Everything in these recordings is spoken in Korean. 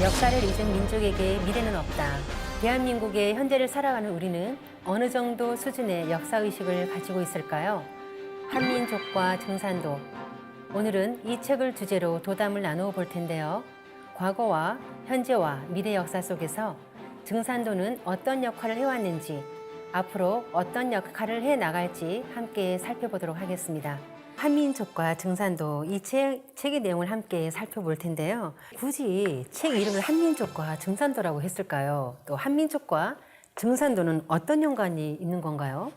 역사를 잊은 민족에게 미래는 없다. 대한민국의 현재를 살아가는 우리는 어느 정도 수준의 역사의식을 가지고 있을까요? 한민족과 증산도. 오늘은 이 책을 주제로 도담을 나누어 볼 텐데요. 과거와 현재와 미래 역사 속에서 증산도는 어떤 역할을 해왔는지, 앞으로 어떤 역할을 해 나갈지 함께 살펴보도록 하겠습니다. 한민족과 증산도, 이 책의 내용을 함께 살펴볼 텐데요. 굳이 책 이름을 한민족과 증산도라고 했을까요? 또 한민족과 증산도는 어떤 연관이 있는 건가요?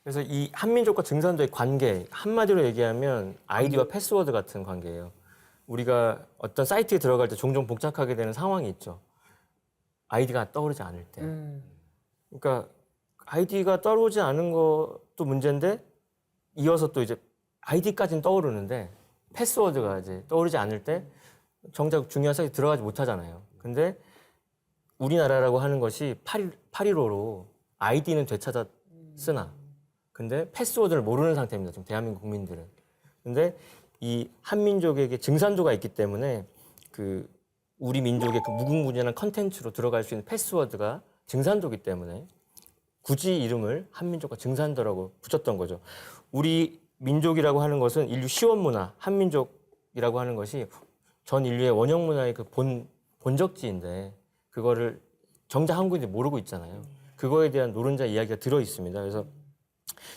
그래서 이 한민족과 증산도의 관계, 한마디로 얘기하면 아이디와 패스워드 같은 관계예요. 우리가 어떤 사이트에 들어갈 때 종종 복잡하게 되는 상황이 있죠. 아이디가 떠오르지 않을 때. 그러니까 아이디가 떠오르지 않은 것도 문제인데 이어서 또 이제 아이디까지는 떠오르는데 패스워드가 이제 떠오르지 않을 때 정작 중요한 사이트에 들어가지 못하잖아요. 근데 우리나라라고 하는 것이 8.15로 아이디는 되찾아 쓰나 근데 패스워드를 모르는 상태입니다. 지금 대한민국 국민들은. 근데 이 한민족에게 증산도가 있기 때문에 그 우리 민족의 그 무궁무진한 컨텐츠로 들어갈 수 있는 패스워드가 증산도이기 때문에 굳이 이름을 한민족과 증산도라고 붙였던 거죠. 우리 민족이라고 하는 것은 인류 시원문화, 한민족이라고 하는 것이 전 인류의 원형 문화의 그 본적지인데 그거를 정작 한국인들이 모르고 있잖아요. 그거에 대한 노른자 이야기가 들어 있습니다. 그래서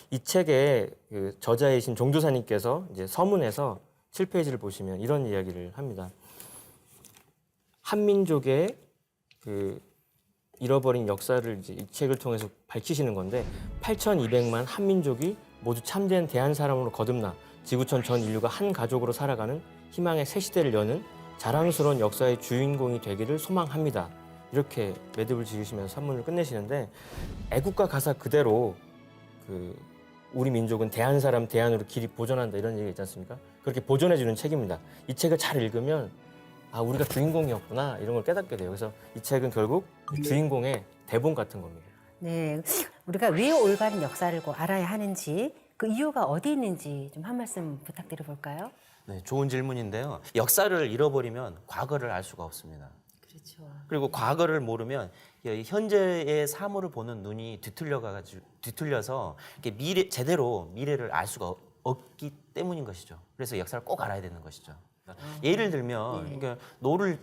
이 책의 그 저자이신 종조사님께서 이제 서문에서 7페이지를 보시면 이런 이야기를 합니다. 한민족의 그 잃어버린 역사를 이제 이 책을 통해서 밝히시는 건데 8,200만 한민족이 모두 참된 대한 사람으로 거듭나 지구촌 전 인류가 한 가족으로 살아가는 희망의 새 시대를 여는 자랑스러운 역사의 주인공이 되기를 소망합니다. 이렇게 매듭을 지으시면서 산문을 끝내시는데 애국가 가사 그대로 그 우리 민족은 대한 사람 대안으로 길이 보존한다 이런 얘기가 있지 않습니까? 그렇게 보존해주는 책입니다. 이 책을 잘 읽으면 아 우리가 주인공이었구나 이런 걸 깨닫게 돼요. 그래서 이 책은 결국 주인공의 대본 같은 겁니다. 네, 우리가 왜 올바른 역사를 알아야 하는지, 그 이유가 어디 있는지 좀 한 말씀 부탁드려 볼까요? 네, 좋은 질문인데요. 역사를 잃어버리면 과거를 알 수가 없습니다. 그렇죠. 그리고 과거를 모르면 현재의 사물을 보는 눈이 뒤틀려서 이렇게 제대로 미래를 알 수가 없기 때문인 것이죠. 그래서 역사를 꼭 알아야 되는 것이죠. 예를 들면 그러니까 노를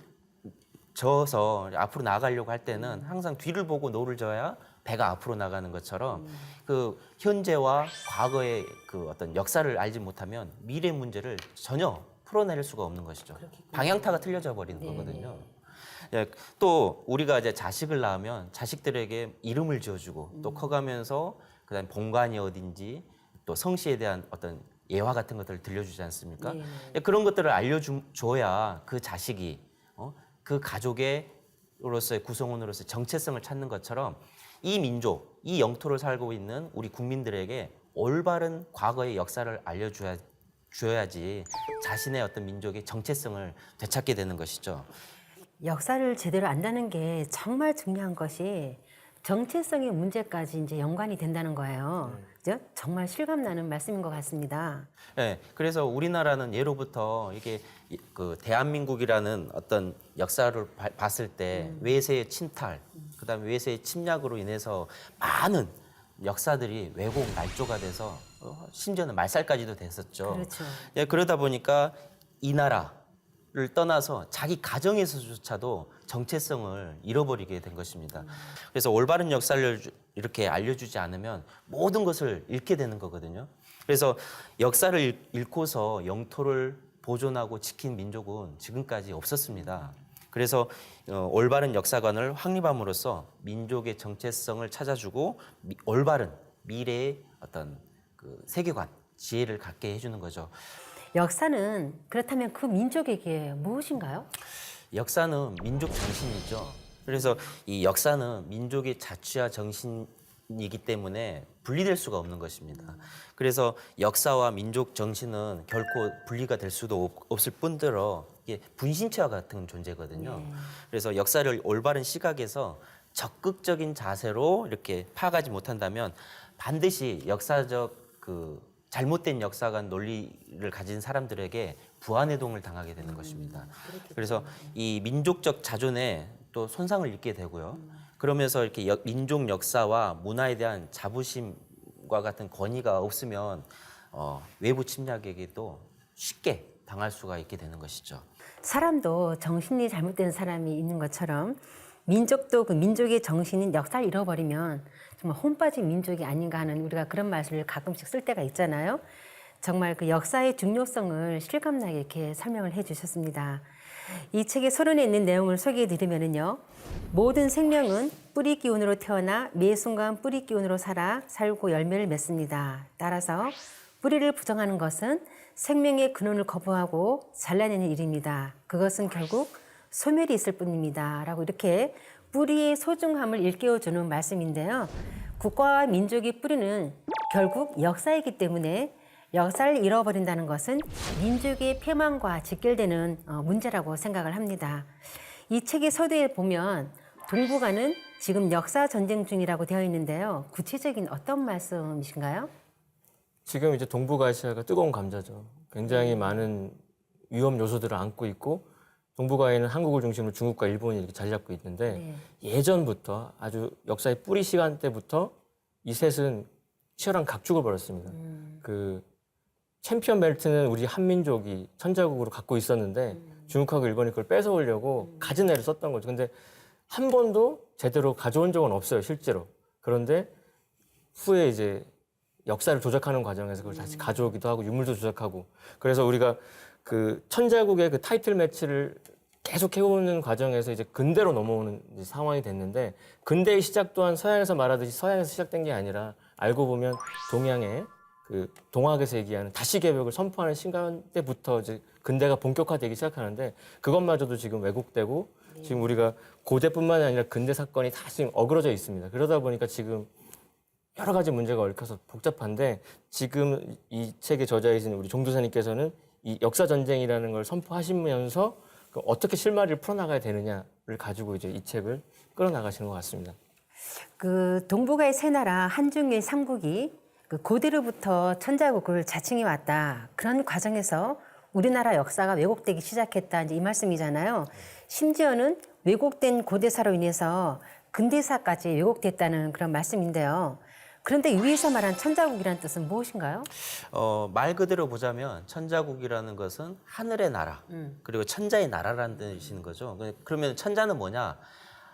저어서 앞으로 나가려고 할 때는 항상 뒤를 보고 노를 저어야 배가 앞으로 나가는 것처럼 그 현재와 과거의 그 어떤 역사를 알지 못하면 미래 문제를 전혀 풀어낼 수가 없는 것이죠. 방향타가 틀려져 버리는 거거든요. 예, 또 우리가 이제 자식을 낳으면 자식들에게 이름을 지어주고 또 커가면서 그다음 본관이 어딘지 또 성씨에 대한 어떤 예화 같은 것들을 들려주지 않습니까? 예, 그런 것들을 알려줘야 그 자식이 그 가족으로서의 구성원으로서의 정체성을 찾는 것처럼 이 민족, 이 영토를 살고 있는 우리 국민들에게 올바른 과거의 역사를 알려줘야지 자신의 어떤 민족의 정체성을 되찾게 되는 것이죠. 역사를 제대로 안다는 게 정말 중요한 것이 정체성의 문제까지 이제 연관이 된다는 거예요. 그죠? 정말 실감나는 말씀인 것 같습니다. 네, 그래서 우리나라는 예로부터 이게 그 대한민국이라는 어떤 역사를 봤을 때 외세의 침탈, 그다음에 외세의 침략으로 인해서 많은 역사들이 왜곡 날조가 돼서 심지어는 말살까지도 됐었죠. 그렇죠. 예, 그러다 보니까 이 나라를 떠나서 자기 가정에서조차도 정체성을 잃어버리게 된 것입니다. 그래서 올바른 역사를 이렇게 알려주지 않으면 모든 것을 잃게 되는 거거든요. 그래서 역사를 잃고서 영토를 보존하고 지킨 민족은 지금까지 없었습니다. 그래서 올바른 역사관을 확립함으로써 민족의 정체성을 찾아주고 올바른 미래의 어떤 그 세계관, 지혜를 갖게 해주는 거죠. 역사는 그렇다면 그 민족에게 무엇인가요? 역사는 민족 정신이죠. 그래서 이 역사는 민족의 자취와 정신이기 때문에 분리될 수가 없는 것입니다. 그래서 역사와 민족 정신은 결코 분리가 될 수도 없을 뿐더러 이게 분신체와 같은 존재거든요. 그래서 역사를 올바른 시각에서 적극적인 자세로 이렇게 파악하지 못한다면 반드시 역사적 그 잘못된 역사관 논리를 가진 사람들에게 부안해동을 당하게 되는 것입니다. 그래서 이 민족적 자존에 또 손상을 입게 되고요. 그러면서 이렇게 민족 역사와 문화에 대한 자부심과 같은 권위가 없으면 외부 침략에게도 쉽게 당할 수가 있게 되는 것이죠. 사람도 정신이 잘못된 사람이 있는 것처럼 민족도 그 민족의 정신인 역사를 잃어버리면 정말 혼 빠진 민족이 아닌가 하는 우리가 그런 말을 가끔씩 쓸 때가 있잖아요. 정말 그 역사의 중요성을 실감나게 이렇게 설명을 해 주셨습니다. 이 책의 서론에 있는 내용을 소개해 드리면요. 모든 생명은 뿌리 기운으로 태어나 매 순간 뿌리 기운으로 살고 열매를 맺습니다. 따라서 뿌리를 부정하는 것은 생명의 근원을 거부하고 잘라내는 일입니다. 그것은 결국 소멸이 있을 뿐입니다. 라고 이렇게 뿌리의 소중함을 일깨워주는 말씀인데요. 국가와 민족의 뿌리는 결국 역사이기 때문에 역사를 잃어버린다는 것은 민족의 폐망과 직결되는 문제라고 생각을 합니다. 이 책의 서두에 보면 동북아는 지금 역사 전쟁 중이라고 되어 있는데요. 구체적인 어떤 말씀이신가요? 지금 이제 동북아시아가 뜨거운 감자죠. 굉장히 많은 위험 요소들을 안고 있고 동북아에는 한국을 중심으로 중국과 일본이 이렇게 자리 잡고 있는데 예전부터 아주 역사의 뿌리 시간 때부터 이 셋은 치열한 각축을 벌였습니다. 그 챔피언 벨트는 우리 한민족이 천자국으로 갖고 있었는데 중국하고 일본이 그걸 뺏어오려고 갖은 애를 썼던 거죠. 근데 한 번도 제대로 가져온 적은 없어요, 실제로. 그런데 후에 이제 역사를 조작하는 과정에서 그걸 다시 가져오기도 하고 유물도 조작하고 그래서 우리가 그 천자국의 그 타이틀 매치를 계속 해오는 과정에서 이제 근대로 넘어오는 이제 상황이 됐는데 근대의 시작 또한 서양에서 말하듯이 서양에서 시작된 게 아니라 알고 보면 동양의 그 동학에서 얘기하는 다시 개벽을 선포하는 시간 때부터 이제 근대가 본격화되기 시작하는데 그것마저도 지금 왜곡되고 지금 우리가 고대뿐만이 아니라 근대 사건이 다 지금 어그러져 있습니다. 그러다 보니까 지금 여러 가지 문제가 얽혀서 복잡한데 지금 이 책의 저자이신 우리 종도사님께서는 이 역사 전쟁이라는 걸 선포하시면서 어떻게 실마리를 풀어나가야 되느냐를 가지고 이제 이 책을 끌어나가시는 것 같습니다. 그 동북아의 세 나라 한중일 삼국이 그 고대로부터 천자국을 자칭해 왔다. 그런 과정에서 우리나라 역사가 왜곡되기 시작했다. 이제 이 말씀이잖아요. 심지어는 왜곡된 고대사로 인해서 근대사까지 왜곡됐다는 그런 말씀인데요. 그런데 위에서 말한 천자국이라는 뜻은 무엇인가요? 말 그대로 보자면 천자국이라는 것은 하늘의 나라 그리고 천자의 나라라는 뜻인 거죠. 그러면 천자는 뭐냐?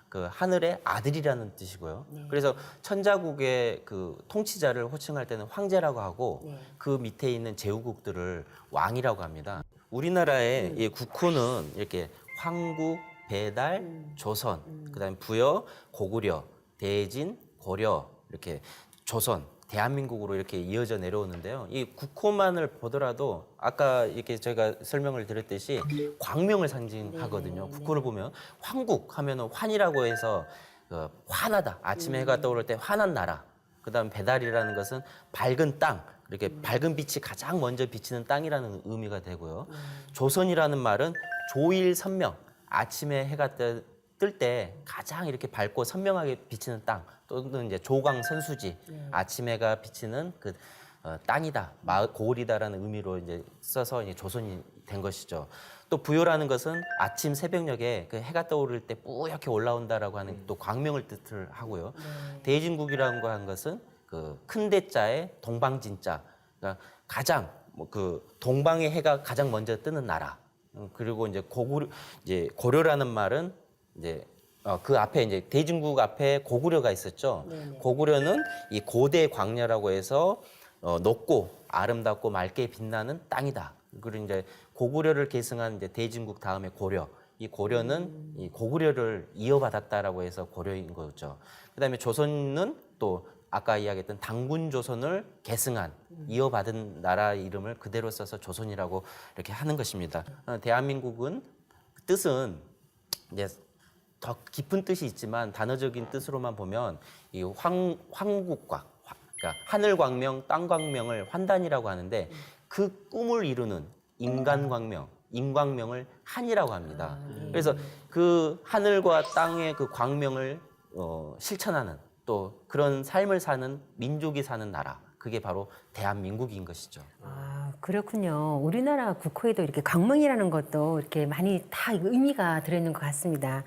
그 하늘의 아들이라는 뜻이고요. 그래서 천자국의 그 통치자를 호칭할 때는 황제라고 하고 그 밑에 있는 제후국들을 왕이라고 합니다. 우리나라의 이 국호는 이렇게 황국, 배달, 조선, 그다음에 부여, 고구려, 대진, 고려 이렇게 조선, 대한민국으로 이렇게 이어져 내려오는데요. 이 국호만을 보더라도 아까 이렇게 저희가 설명을 드렸듯이 광명을 상징하거든요. 국호를 보면 황국 하면은 환이라고 해서 환하다. 아침에 해가 떠오를 때 환한 나라. 그다음 배달이라는 것은 밝은 땅. 이렇게 밝은 빛이 가장 먼저 비치는 땅이라는 의미가 되고요. 조선이라는 말은 조일 선명. 아침에 해가 뜰 때 가장 이렇게 밝고 선명하게 비치는 땅 또는 이제 조광 선수지 아침 해가 비치는 그 땅이다 고을이다라는 의미로 이제 써서 이제 조선이 된 것이죠. 또 부여라는 것은 아침 새벽녘에 그 해가 떠오를 때 뿌옇게 올라온다라고 하는 또 광명을 뜻을 하고요. 대진국이라고 하는 것은 그 큰 대자에 동방진자 그러니까 가장 뭐 그 동방의 해가 가장 먼저 뜨는 나라. 그리고 이제 고려라는 말은 이제 그 앞에 이제 대진국 앞에 고구려가 있었죠. 고구려는 이 고대 광야라고 해서 높고 아름답고 맑게 빛나는 땅이다. 그리고 이제 고구려를 계승한 이제 대진국 다음에 고려. 이 고려는 이 고구려를 이어받았다라고 해서 고려인 거죠. 그다음에 조선은 또 아까 이야기했던 당군 조선을 계승한 이어받은 나라 이름을 그대로 써서 조선이라고 이렇게 하는 것입니다. 대한민국은 뜻은 이제 더 깊은 뜻이 있지만 단어적인 뜻으로만 보면 이 황국과 그러니까 하늘 광명, 땅 광명을 환단이라고 하는데 그 꿈을 이루는 인간 광명, 인광명을 한이라고 합니다. 그래서 그 하늘과 땅의 그 광명을 실천하는 또 그런 삶을 사는 민족이 사는 나라 그게 바로 대한민국인 것이죠. 아, 그렇군요. 우리나라 국호에도 이렇게 광명이라는 것도 이렇게 많이 다 의미가 들어있는 것 같습니다.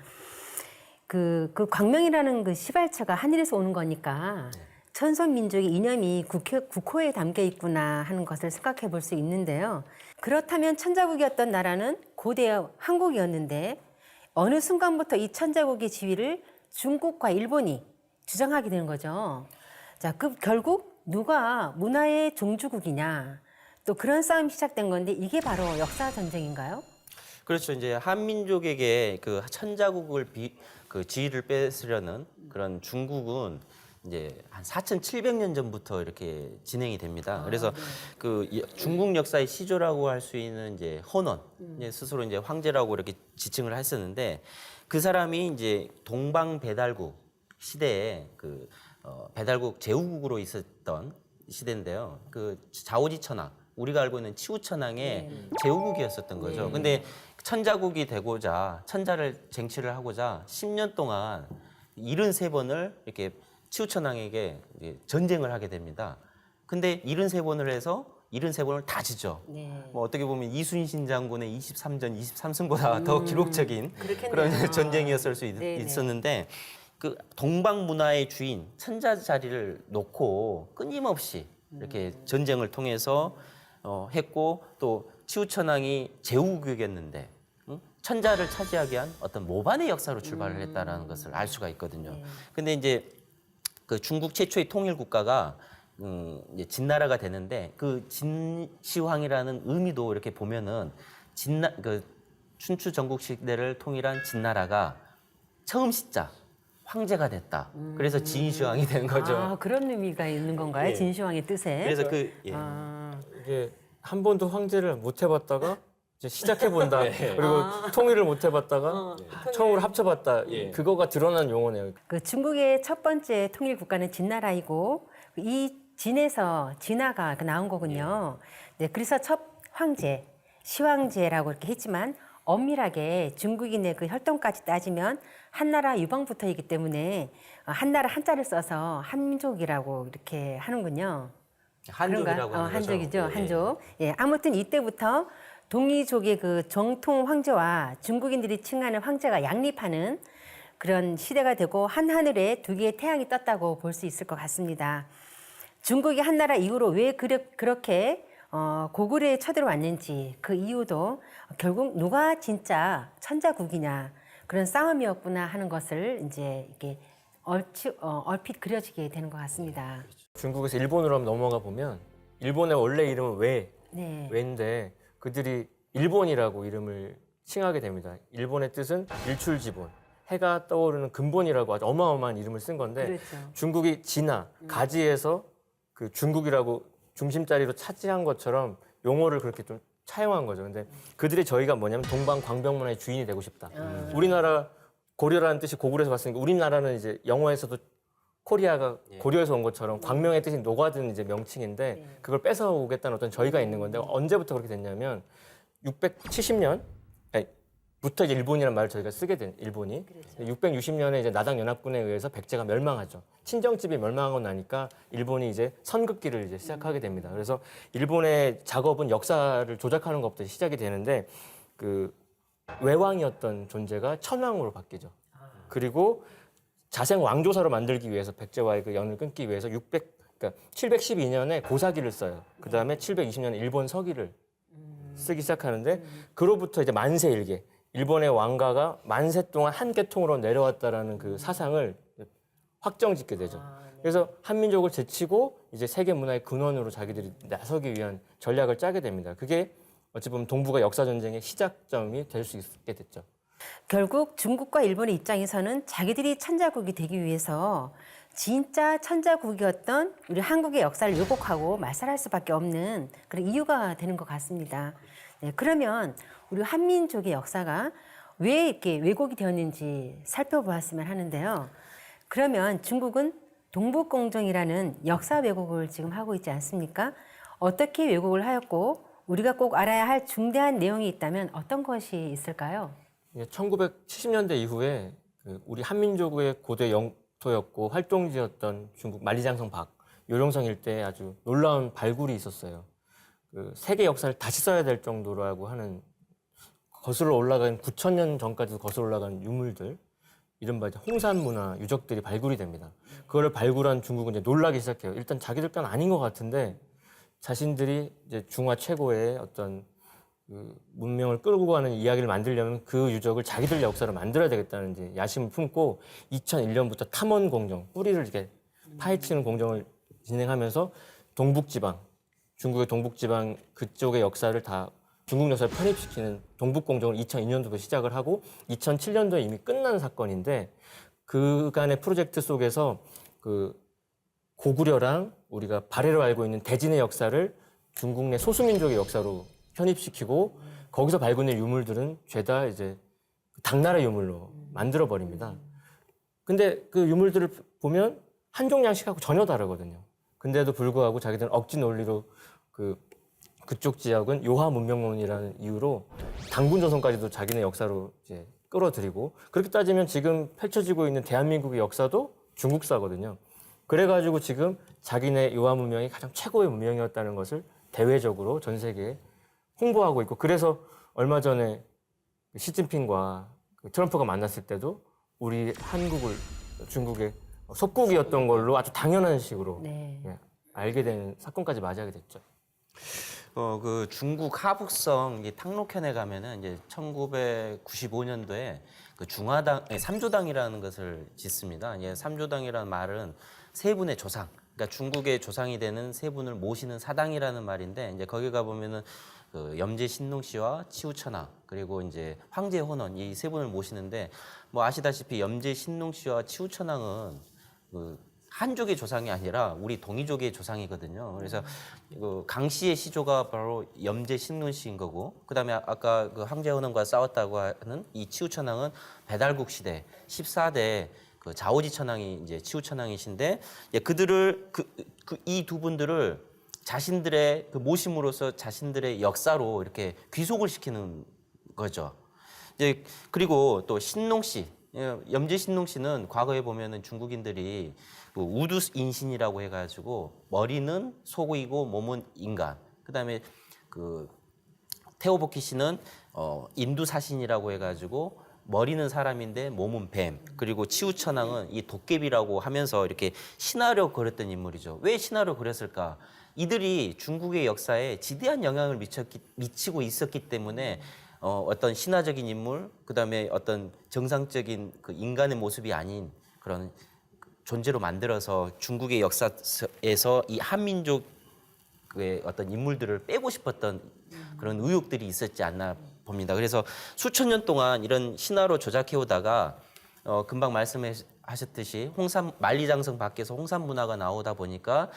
그 광명이라는 그 시발처가 하늘에서 오는 거니까 천선 민족의 이념이 국호에 담겨 있구나 하는 것을 생각해 볼 수 있는데요. 그렇다면 천자국이었던 나라는 고대 한국이었는데 어느 순간부터 이 천자국의 지위를 중국과 일본이 주장하게 되는 거죠. 자, 그 결국 누가 문화의 종주국이냐 또 그런 싸움이 시작된 건데 이게 바로 역사 전쟁인가요? 그렇죠. 이제 한민족에게 그 천자국을 그 지위를 뺏으려는 그런 중국은 이제 한 4,700년 전부터 이렇게 진행이 됩니다. 그래서 그 중국 역사의 시조라고 할 수 있는 이제 헌원, 이제 스스로 이제 황제라고 이렇게 지칭을 했었는데 그 사람이 이제 동방 배달국 시대에 그 배달국 제후국으로 있었던 시대인데요. 그 자오지천왕, 우리가 알고 있는 치우천왕의 제후국이었었던 거죠. 근데 천자국이 되고자 천자를 쟁취를 하고자 10년 동안 73번을 이렇게 치우천왕에게 이제 전쟁을 하게 됩니다. 근데 73번을 해서 73번을 다 지죠. 네. 뭐 어떻게 보면 이순신 장군의 23전 23승보다 더 기록적인 그렇겠네요. 그런 전쟁이었을 수 네네. 있었는데 그 동방 문화의 주인 천자 자리를 놓고 끊임없이 이렇게 전쟁을 통해서 했고 또 치우천왕이 제후국이었는데 천자를 차지하기 위한 어떤 모반의 역사로 출발을 했다라는 것을 알 수가 있거든요. 네. 근데 이제 그 중국 최초의 통일 국가가 이제 진나라가 되는데 그 진시황이라는 의미도 이렇게 보면은 그 춘추 전국 시대를 통일한 진나라가 처음 시자 황제가 됐다. 그래서 진시황이 된 거죠. 아, 그런 의미가 있는 건가요? 예. 진시황의 뜻에? 그래서 아, 이게 한 번도 황제를 못 해봤다가 이제 시작해 본다. 그리고 통일을 못 해봤다가 처음으로 합쳐봤다. 그거가 드러난 용어네요. 그 중국의 첫 번째 통일 국가는 진나라이고 이 진에서 진화가 나온 거군요. 네, 그래서 첫 황제 시황제라고 이렇게 했지만 엄밀하게 중국인의 그 혈통까지 따지면 한나라 유방부터이기 때문에 한나라 한자를 써서 한민족이라고 이렇게 하는군요. 한족이라고 그런가? 하는 거죠. 한족이죠, 예. 한족. 예, 아무튼 이때부터 동이족의 그 정통 황제와 중국인들이 칭하는 황제가 양립하는 그런 시대가 되고 한 하늘에 두 개의 태양이 떴다고 볼 수 있을 것 같습니다. 중국이 한나라 이후로 왜 그렇게 고구려에 쳐들어왔는지 그 이유도 결국 누가 진짜 천자국이냐 그런 싸움이었구나 하는 것을 이제 이렇게 얼핏 그려지게 되는 것 같습니다. 중국에서 일본으로 한번 넘어가 보면 일본의 원래 이름은 네. 외인데 그들이 일본이라고 이름을 칭하게 됩니다. 일본의 뜻은 일출지본, 해가 떠오르는 근본이라고 아주 어마어마한 이름을 쓴 건데 그렇죠. 중국이 진화, 가지에서 그 중국이라고 중심자리로 차지한 것처럼 용어를 그렇게 좀 차용한 거죠. 근데 그들의 저희가 뭐냐면 동방 광병문화의 주인이 되고 싶다. 우리나라 고려라는 뜻이 고구려에서 왔으니까 우리나라는 이제 영어에서도 코리아가 고려에서 온 것처럼 광명의 뜻이 녹아든 이제 명칭인데 그걸 뺏어 오겠다는 어떤 저희가 있는 건데 언제부터 그렇게 됐냐면 670년 부터 이제 일본이라는 말을 저희가 쓰게 된 일본이 660년에 이제 나당 연합군에 의해서 백제가 멸망하죠. 친정집이 멸망하고 나니까 일본이 이제 선긋기를 이제 시작하게 됩니다. 그래서 일본의 작업은 역사를 조작하는 것부터 시작이 되는데 그 외왕이었던 존재가 천왕으로 바뀌죠. 그리고 자생 왕조사로 만들기 위해서 백제와의 그 연을 끊기 위해서 그러니까 712년에 고사기를 써요. 그 다음에 720년에 일본 서기를 쓰기 시작하는데 그로부터 이제 만세 일개 일본의 왕가가 만세 동안 한 계통으로 내려왔다라는 그 사상을 확정짓게 되죠. 그래서 한민족을 제치고 이제 세계 문화의 근원으로 자기들이 나서기 위한 전략을 짜게 됩니다. 그게 어찌 보면 동북아 역사 전쟁의 시작점이 될 수 있게 됐죠. 결국 중국과 일본의 입장에서는 자기들이 천자국이 되기 위해서 진짜 천자국이었던 우리 한국의 역사를 왜곡하고 말살할 수밖에 없는 그런 이유가 되는 것 같습니다. 네, 그러면 우리 한민족의 역사가 왜 이렇게 왜곡이 되었는지 살펴보았으면 하는데요. 그러면 중국은 동북공정이라는 역사 왜곡을 지금 하고 있지 않습니까? 어떻게 왜곡을 하였고 우리가 꼭 알아야 할 중대한 내용이 있다면 어떤 것이 있을까요? 1970년대 이후에 우리 한민족의 고대 영토였고 활동지였던 중국 만리장성 밖 요령성 일대에 아주 놀라운 발굴이 있었어요. 그 세계 역사를 다시 써야 될 정도라고 하는 거슬러 올라간 9,000년 전까지도 거슬러 올라간 유물들, 이른바 이제 홍산 문화 유적들이 발굴이 됩니다. 그거를 발굴한 중국은 이제 놀라기 시작해요. 일단 자기들 건 아닌 것 같은데 자신들이 이제 중화 최고의 어떤 그 문명을 끌고 가는 이야기를 만들려면 그 유적을 자기들 역사로 만들어야 되겠다는 이제 야심을 품고 2001년부터 탐원 공정, 뿌리를 이렇게 파헤치는 공정을 진행하면서 동북지방, 중국의 동북지방 그쪽의 역사를 다 중국 역사를 편입시키는 동북공정을 2002년도부터 시작을 하고 2007년도에 이미 끝난 사건인데 그간의 프로젝트 속에서 그 고구려랑 우리가 발해로 알고 있는 대진의 역사를 중국 내 소수민족의 역사로 편입시키고 거기서 발굴된 유물들은 죄다 이제 당나라 유물로 만들어 버립니다. 근데 그 유물들을 보면 한족 양식하고 전혀 다르거든요. 근데도 불구하고 자기들은 억지 논리로 그쪽 지역은 요하 문명론이라는 이유로 당군조선까지도 자기네 역사로 이제 끌어들이고 그렇게 따지면 지금 펼쳐지고 있는 대한민국의 역사도 중국사거든요. 그래가지고 지금 자기네 요하 문명이 가장 최고의 문명이었다는 것을 대외적으로 전 세계에 홍보하고 있고 그래서 얼마 전에 시진핑과 트럼프가 만났을 때도 우리 한국을 중국의 속국이었던 걸로 아주 당연한 식으로 네. 예, 알게 된 사건까지 맞이하게 됐죠. 그 중국 하북성 이 탕록현에 가면은 이제 1995년도에 그 중화당, 삼조당이라는 것을 짓습니다. 이제 삼조당이라는 말은 세 분의 조상, 그러니까 중국의 조상이 되는 세 분을 모시는 사당이라는 말인데 이제 거기 가 보면은 그 염제 신농 씨와 치우천왕 그리고 이제 황제 혼원 이 세 분을 모시는데 뭐 아시다시피 염제 신농 씨와 치우천왕은 그 한족의 조상이 아니라 우리 동이족의 조상이거든요. 그래서 그 강씨의 시조가 바로 염제 신룬 씨인 거고, 그다음에 아까 그 황제헌원과 싸웠다고 하는 이 치우천왕은 배달국 시대 14대 그 자오지 천왕이 이제 치우천왕이신데 그들을 이 두 분들을 자신들의 그 모심으로써 자신들의 역사로 이렇게 귀속을 시키는 거죠. 이제 그리고 또 신농 씨, 염제 신농 씨는 과거에 보면은 중국인들이 그 우두 인신이라고 해가지고 머리는 소고이고 몸은 인간. 그다음에 그 태오보키 씨는 인두 사신이라고 해가지고 머리는 사람인데 몸은 뱀. 그리고 치우천왕은 이 도깨비라고 하면서 이렇게 신화를 그렸던 인물이죠. 왜 신화를 그렸을까? 이들이 중국의 역사에 지대한 영향을 미치고 있었기 때문에 어떤 신화적인 인물, 그다음에 어떤 정상적인 그 인간의 모습이 아닌 그런 존재로 만들어서 중국의 역사에서 이 한민족의 어떤 인물들을 빼고 싶었던 그런 의혹들이 있었지 않나 봅니다. 그래서 수천 년 동안 이런 신화로 조작해오다가 금방 말씀하셨듯이 만리장성 밖에서 홍산 문화가 나오다 보니까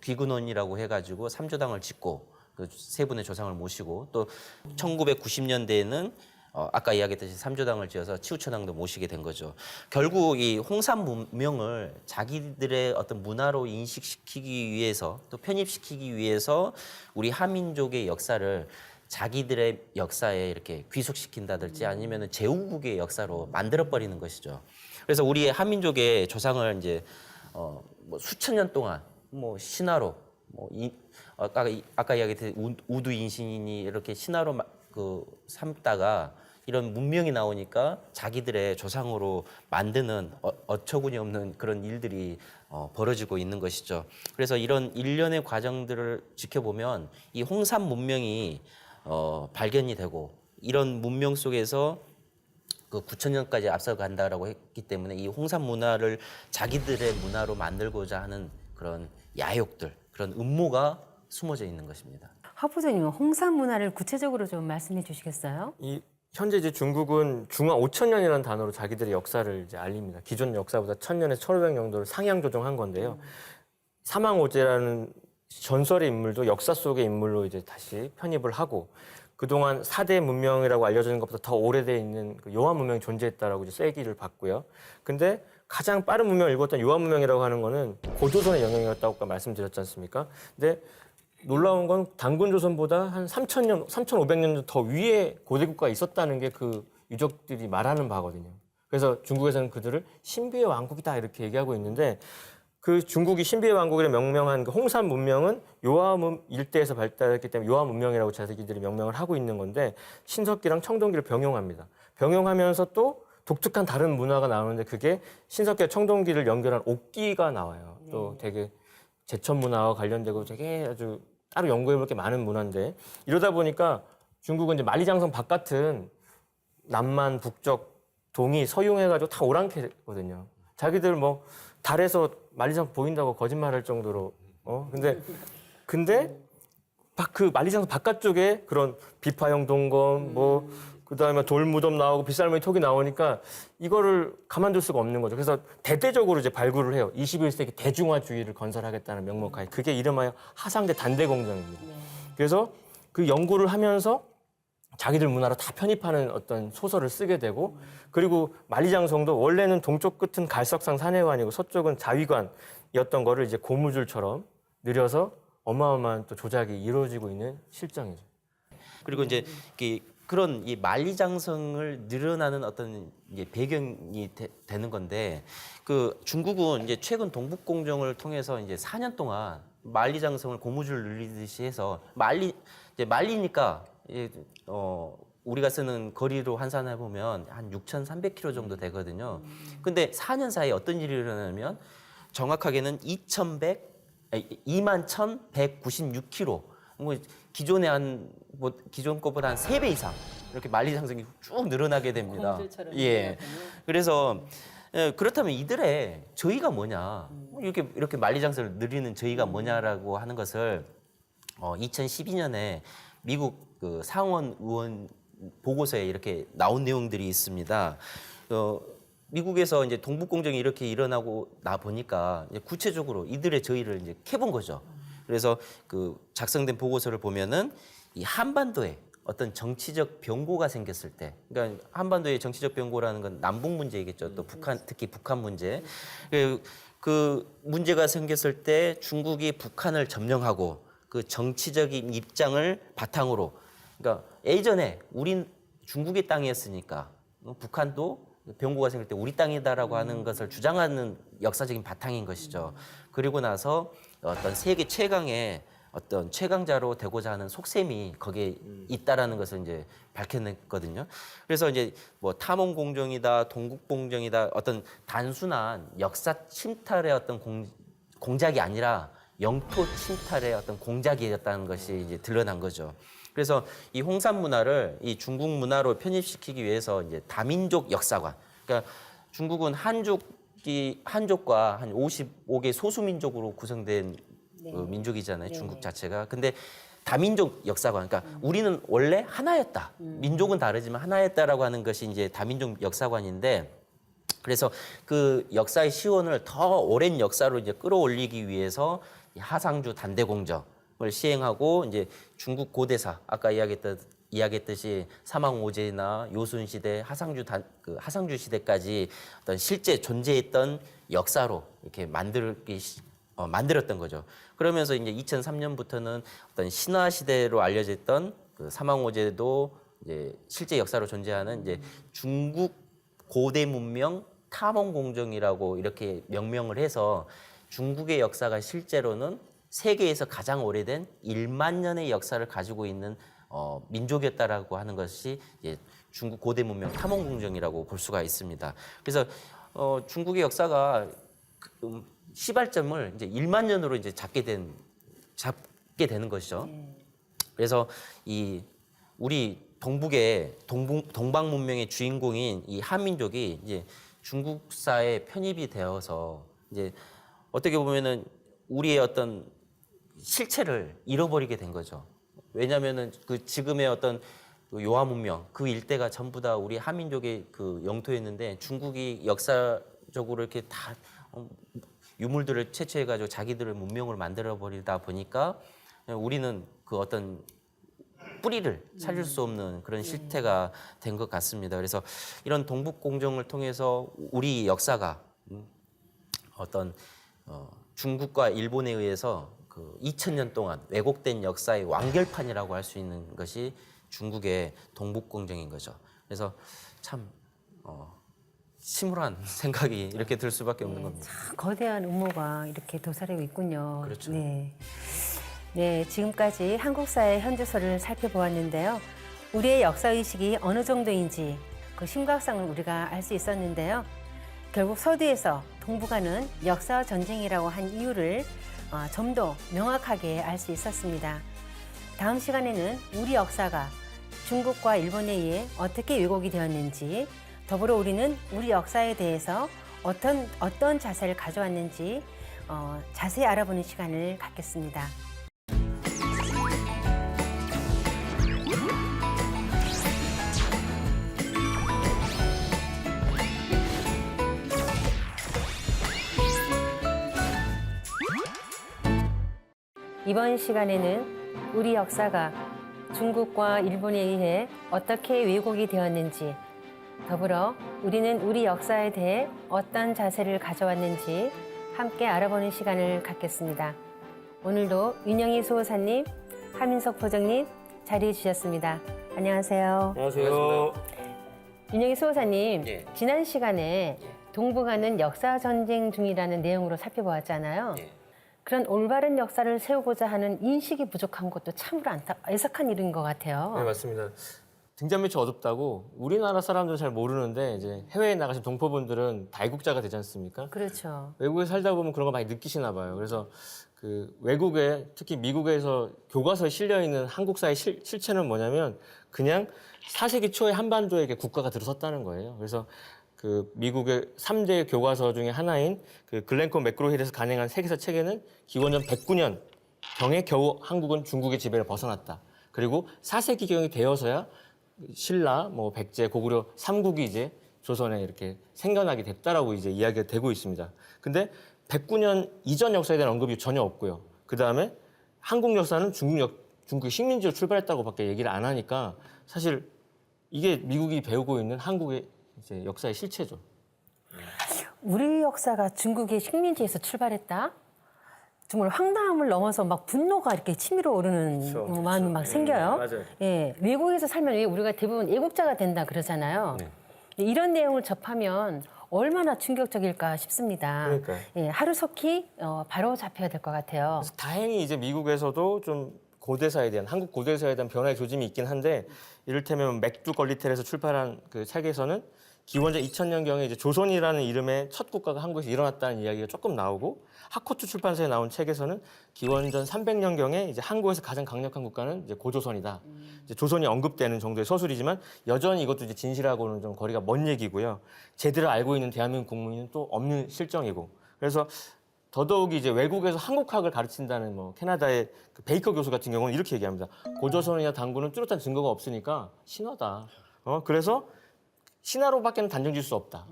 귀근원이라고 해가지고 삼조당을 짓고 그 세 분의 조상을 모시고 또 1990년대에는 아까 이야기했듯이 삼조당을 지어서 치우천왕도 모시게 된 거죠. 결국 이 홍산 문명을 자기들의 어떤 문화로 인식시키기 위해서 또 편입시키기 위해서 우리 한민족의 역사를 자기들의 역사에 이렇게 귀속시킨다든지 아니면 제후국의 역사로 만들어버리는 것이죠. 그래서 우리의 한민족의 조상을 이제 뭐 수천 년 동안 뭐 신화로 아까 이야기했듯이 우두 인신이 이렇게 신화로 삼다가 이런 문명이 나오니까 자기들의 조상으로 만드는 어처구니 없는 그런 일들이 벌어지고 있는 것이죠. 그래서 이런 일련의 과정들을 지켜보면 이 홍산 문명이 발견이 되고 이런 문명 속에서 그 9,000년까지 앞서간다라고 했기 때문에 이 홍산 문화를 자기들의 문화로 만들고자 하는 그런 야욕들, 그런 음모가 숨어져 있는 것입니다. 하부장님, 홍산 문화를 구체적으로 좀 말씀해 주시겠어요? 현재 이제 중국은 중화 5천년이라는 단어로 자기들의 역사를 이제 알립니다. 기존 역사보다 1,000년에서 1,500년도를 상향 조정한 건데요. 사망오제라는 전설의 인물도 역사 속의 인물로 이제 다시 편입을 하고 그동안 4대 문명이라고 알려지는 것보다 더 오래돼 있는 그 요한 문명이 존재했다라고 이제 쐐기를 받고요. 근데 가장 빠른 문명을 일궜던 요한 문명이라고 하는 거는 고조선의 영향이었다고 아까 말씀드렸지 않습니까? 근데 놀라운 건 단군조선보다 한 3,000년, 3,500년 더 위에 고대국가가 있었다는 게 그 유적들이 말하는 바거든요. 그래서 중국에서는 그들을 신비의 왕국이다 이렇게 얘기하고 있는데 그 중국이 신비의 왕국이라 명명한 그 홍산 문명은 요함 일대에서 발달했기 때문에 요함 문명이라고 자기들이 명명을 하고 있는 건데 신석기랑 청동기를 병용합니다. 병용하면서 또 독특한 다른 문화가 나오는데 그게 신석기와 청동기를 연결한 옥기가 나와요. 또 되게 제천 문화와 관련되고 되게 아주 따로 연구해볼 게 많은 문화인데 이러다 보니까 중국은 이제 만리장성 바깥은 남만, 북쪽, 동이 서융해가지고 다 오랑캐거든요. 자기들 뭐 달에서 만리장성 보인다고 거짓말할 정도로 근데 그 만리장성 바깥쪽에 그런 비파형 동검 뭐 그다음에 돌 무덤 나오고 빗살무늬 톡이 나오니까 이거를 가만둘 수가 없는 거죠. 그래서 대대적으로 이제 발굴을 해요. 21세기 대중화주의를 건설하겠다는 명목하에 그게 이름하여 하상대 단대공정입니다. 그래서 그 연구를 하면서 자기들 문화로 다 편입하는 어떤 소설을 쓰게 되고 그리고 만리장성도 원래는 동쪽 끝은 갈석산 산해관이고 서쪽은 자위관이었던 거를 이제 고무줄처럼 늘여서 어마어마한 또 조작이 이루어지고 있는 실정이죠. 그리고 이제 그런 이 만리장성을 늘어나는 어떤 이제 배경이 되는 건데 그 중국은 이제 최근 동북공정을 통해서 이제 4년 동안 만리장성을 고무줄 늘리듯이 해서 이제 만리니까 우리가 쓰는 거리로 환산해 보면 한 6,300km 정도 되거든요. 근데 4년 사이에 어떤 일이 일어나냐면 정확하게는 21,196km. 뭐 기존의 기존 것보다 한 3배 이상 이렇게 만리장성이 쭉 늘어나게 됩니다. 예. 그래서 그렇다면 이들의 저희가 뭐냐? 이렇게 만리장성을 늘리는 저희가 뭐냐라고 하는 것을 2012년에 미국 그 상원 의원 보고서에 이렇게 나온 내용들이 있습니다. 미국에서 이제 동북공정이 이렇게 일어나고 나 보니까 이제 구체적으로 이들의 저희를 이제 캐본 거죠. 그래서 그 작성된 보고서를 보면은 이 한반도에 어떤 정치적 변고가 생겼을 때, 그러니까 한반도의 정치적 변고라는 건 남북 문제이겠죠. 또 특히 북한 문제. 그 문제가 생겼을 때 중국이 북한을 점령하고 그 정치적인 입장을 바탕으로, 그러니까 예전에 우린 중국의 땅이었으니까 북한도 변고가 생길 때 우리 땅이다라고 하는 것을 주장하는 역사적인 바탕인 것이죠. 그리고 나서 어떤 세계 최강의 어떤 최강자로 되고자 하는 속셈이 거기에 있다라는 것을 이제 밝혀냈거든요. 그래서 이제 뭐 탐험 공정이다, 동국 공정이다, 어떤 단순한 역사 침탈의 어떤 공작이 아니라 영토 침탈의 어떤 공작이었다는 것이 이제 드러난 거죠. 그래서 이 홍산 문화를 이 중국 문화로 편입시키기 위해서 이제 다민족 역사관, 그러니까 중국은 한족과 한 55개 소수민족으로 구성된 그 민족이잖아요. 중국 자체가. 근데 다민족 역사관, 그러니까 우리는 원래 하나였다. 민족은 다르지만 하나였다라고 하는 것이 이제 다민족 역사관인데, 그래서 그 역사의 시원을 더 오랜 역사로 이제 끌어올리기 위해서 이 하상주 단대공정을 시행하고 이제 중국 고대사 아까 이야기했듯이 사망오제나 요순시대, 하상주 시대까지 어떤 실제 존재했던 역사로 이렇게 만들었던 거죠. 그러면서 이제 2003년부터는 어떤 신화 시대로 알려졌던 그 사망오제도 이제 실제 역사로 존재하는 이제 중국 고대 문명 탐험 공정이라고 이렇게 명명을 해서 중국의 역사가 실제로는 세계에서 가장 오래된 1만 년의 역사를 가지고 있는 민족이었다라고 하는 것이 이제 중국 고대 문명 탐험 공정이라고 볼 수가 있습니다. 그래서 중국의 역사가 시발점을 이제 1만 년으로 이제 잡게 되는 것이죠. 그래서 이 우리 동북의 동방 문명의 주인공인 이 한민족이 이제 중국사에 편입이 되어서 이제 어떻게 보면은 우리의 어떤 실체를 잃어버리게 된 거죠. 왜냐하면은 그 지금의 어떤 그 요하 문명 그 일대가 전부 다 우리 한민족의 그 영토였는데 중국이 역사적으로 이렇게 다 유물들을 채취해가지고 자기들의 문명을 만들어 버리다 보니까 우리는 그 어떤 뿌리를 찾을 수 없는 그런 실태가 된 것 같습니다. 그래서 이런 동북 공정을 통해서 우리 역사가 어떤 중국과 일본에 의해서 그 2000년 동안 왜곡된 역사의 완결판이라고 할 수 있는 것이 중국의 동북 공정인 거죠. 그래서 참 침울한 생각이 이렇게 들 수밖에 없는 겁니다. 참 거대한 음모가 이렇게 도사리고 있군요. 그렇죠. 네. 네, 지금까지 한국사의 현주소를 살펴보았는데요. 우리의 역사의식이 어느 정도인지 그 심각성을 우리가 알 수 있었는데요. 결국 서두에서 동북아는 역사 전쟁이라고 한 이유를 좀 더 명확하게 알 수 있었습니다. 다음 시간에는 우리 역사가 중국과 일본에 의해 어떻게 왜곡이 되었는지, 더불어 우리는 우리 역사에 대해서 어떤 자세를 가져왔는지 자세히 알아보는 시간을 갖겠습니다. 이번 시간에는 우리 역사가 중국과 일본에 의해 어떻게 왜곡이 되었는지, 더불어 우리는 우리 역사에 대해 어떤 자세를 가져왔는지 함께 알아보는 시간을 갖겠습니다. 오늘도 윤영희 수호사님, 하민석 보정님 자리해 주셨습니다. 안녕하세요. 안녕하세요. 윤영희 수호사님, 예. 지난 시간에 동북아는 역사 전쟁 중이라는 내용으로 살펴보았잖아요. 예. 그런 올바른 역사를 세우고자 하는 인식이 부족한 것도 참으로 애석한 일인 것 같아요. 네, 맞습니다. 등잔 밑이 어둡다고 우리나라 사람들은 잘 모르는데 이제 해외에 나가신 동포분들은 다 애국자가 되지 않습니까? 그렇죠. 외국에 살다 보면 그런 거 많이 느끼시나 봐요. 그래서 그 외국에 특히 미국에서 교과서에 실려 있는 한국사의 실체는 뭐냐면 그냥 4세기 초에 한반도에 이렇게 국가가 들어섰다는 거예요. 그래서 그 미국의 3대 교과서 중에 하나인 그 글렌코 맥그로힐에서 간행한 세계사 책에는 기원전 109년 경에 겨우 한국은 중국의 지배를 벗어났다. 그리고 4세기경이 되어서야 신라, 뭐 백제, 고구려 3국이 이제 조선에 이렇게 생겨나게 됐다라고 이제 이야기가 되고 있습니다. 근데 109년 이전 역사에 대한 언급이 전혀 없고요. 그 다음에 한국 역사는 중국의 식민지로 출발했다고밖에 얘기를 안 하니까 사실 이게 미국이 배우고 있는 한국의 이제 역사의 실체죠. 우리 역사가 중국의 식민지에서 출발했다? 정말 황당함을 넘어서 막 분노가 이렇게 치밀어 오르는 그렇죠. 마음이 막 생겨요. 맞아요. 예, 외국에서 살면 왜 우리가 대부분 애국자가 된다 그러잖아요. 네. 이런 내용을 접하면 얼마나 충격적일까 싶습니다. 그러니까요. 예, 하루속히 바로 잡혀야 될 것 같아요. 그래서 다행히 이제 미국에서도 좀 고대사에 대한 한국 고대사에 대한 변화의 조짐이 있긴 한데 이를테면 맥두 걸리텔에서 출판한 그 책에서는 기원전 2000년경에 이제 조선이라는 이름의 첫 국가가 한국에서 일어났다는 이야기가 조금 나오고 하코츠 출판사에 나온 책에서는 기원전 300년경에 이제 한국에서 가장 강력한 국가는 이제 고조선이다. 이제 조선이 언급되는 정도의 서술이지만 여전히 이것도 이제 진실하고는 좀 거리가 먼 얘기고요. 제대로 알고 있는 대한민국 국민은 또 없는 실정이고. 그래서 더더욱이 이제 외국에서 한국학을 가르친다는 뭐 캐나다의 그 베이커 교수 같은 경우는 이렇게 얘기합니다. 고조선이나 당군은 뚜렷한 증거가 없으니까 신화다. 그래서 신화로밖에는 단정질 수 없다.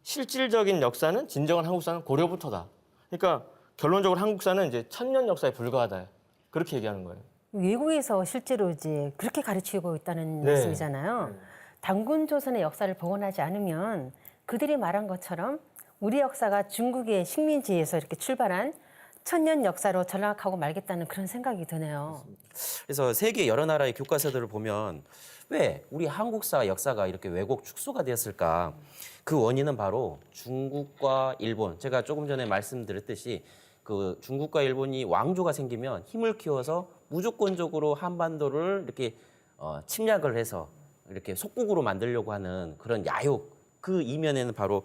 실질적인 역사는 진정한 한국사는 고려부터다. 그러니까 결론적으로 한국사는 이제 1000년 역사에 불과하다. 그렇게 얘기하는 거예요. 외국에서 실제로 이제 그렇게 가르치고 있다는 네. 말씀이잖아요. 단군 조선의 역사를 복원하지 않으면 그들이 말한 것처럼 우리 역사가 중국의 식민지에서 이렇게 출발한 1000년 역사로 전락하고 말겠다는 그런 생각이 드네요. 그래서 세계 여러 나라의 교과서들을 보면 왜 우리 한국사 역사가 이렇게 왜곡 축소가 되었을까? 그 원인은 바로 중국과 일본. 제가 조금 전에 말씀드렸듯이 그 중국과 일본이 왕조가 생기면 힘을 키워서 무조건적으로 한반도를 이렇게 침략을 해서 이렇게 속국으로 만들려고 하는 그런 야욕. 그 이면에는 바로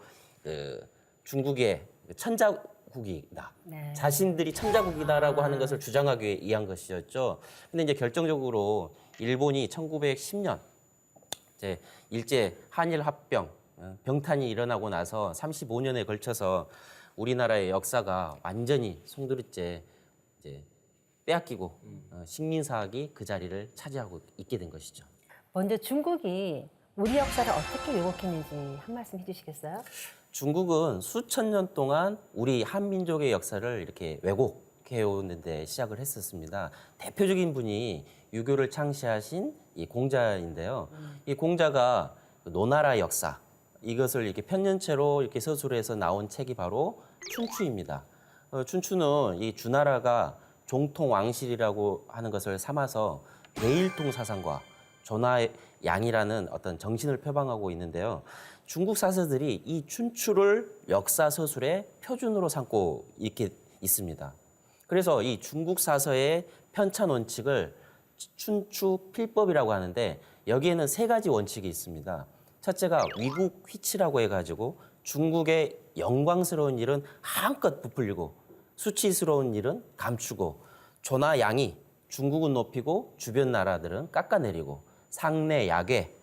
중국의 천자국이다. 네. 자신들이 천자국이다라고 하는 것을 주장하기 위한 것이었죠. 근데 이제 결정적으로 일본이 1910년 이제 일제 한일 합병 병탄이 일어나고 나서 35년에 걸쳐서 우리나라의 역사가 완전히 송두리째 이제 빼앗기고 식민사학이 그 자리를 차지하고 있게 된 것이죠. 먼저 중국이 우리 역사를 어떻게 왜곡했는지 한 말씀 해주시겠어요? 중국은 수천 년 동안 우리 한민족의 역사를 이렇게 왜곡해오는데 시작을 했었습니다. 대표적인 분이 유교를 창시하신 이 공자인데요. 이 공자가 노나라 역사 이것을 이렇게 편년체로 이렇게 서술해서 나온 책이 바로 춘추입니다. 춘추는 이 주나라가 종통 왕실이라고 하는 것을 삼아서 대일통 사상과 양이라는 어떤 정신을 표방하고 있는데요. 중국 사서들이 이 춘추를 역사 서술의 표준으로 삼고 이렇게 있습니다. 그래서 이 중국 사서의 편찬 원칙을 춘추 필법이라고 하는데 여기에는 세 가지 원칙이 있습니다. 첫째가 위국 휘치라고 해가지고 중국의 영광스러운 일은 한껏 부풀리고 수치스러운 일은 감추고 조나 양이 중국은 높이고 주변 나라들은 깎아내리고 상내 약외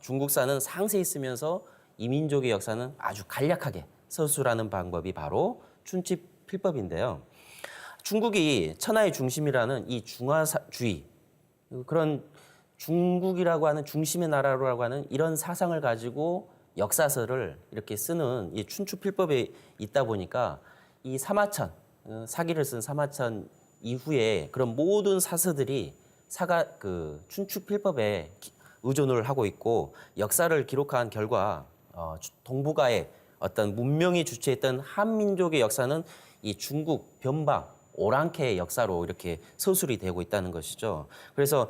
중국사는 상세히 쓰면서 이민족의 역사는 아주 간략하게 서술하는 방법이 바로 춘추 필법인데요. 중국이 천하의 중심이라는 이 중화주의 그런 중국이라고 하는 중심의 나라라고 하는 이런 사상을 가지고 역사서를 이렇게 쓰는 이 춘추필법에 있다 보니까 이 사마천 사기를 쓴 사마천 이후에 그런 모든 사서들이 춘추필법에 의존을 하고 있고 역사를 기록한 결과 동북아의 어떤 문명이 주체했던 한민족의 역사는 이 중국 변방 오랑캐의 역사로 이렇게 서술이 되고 있다는 것이죠. 그래서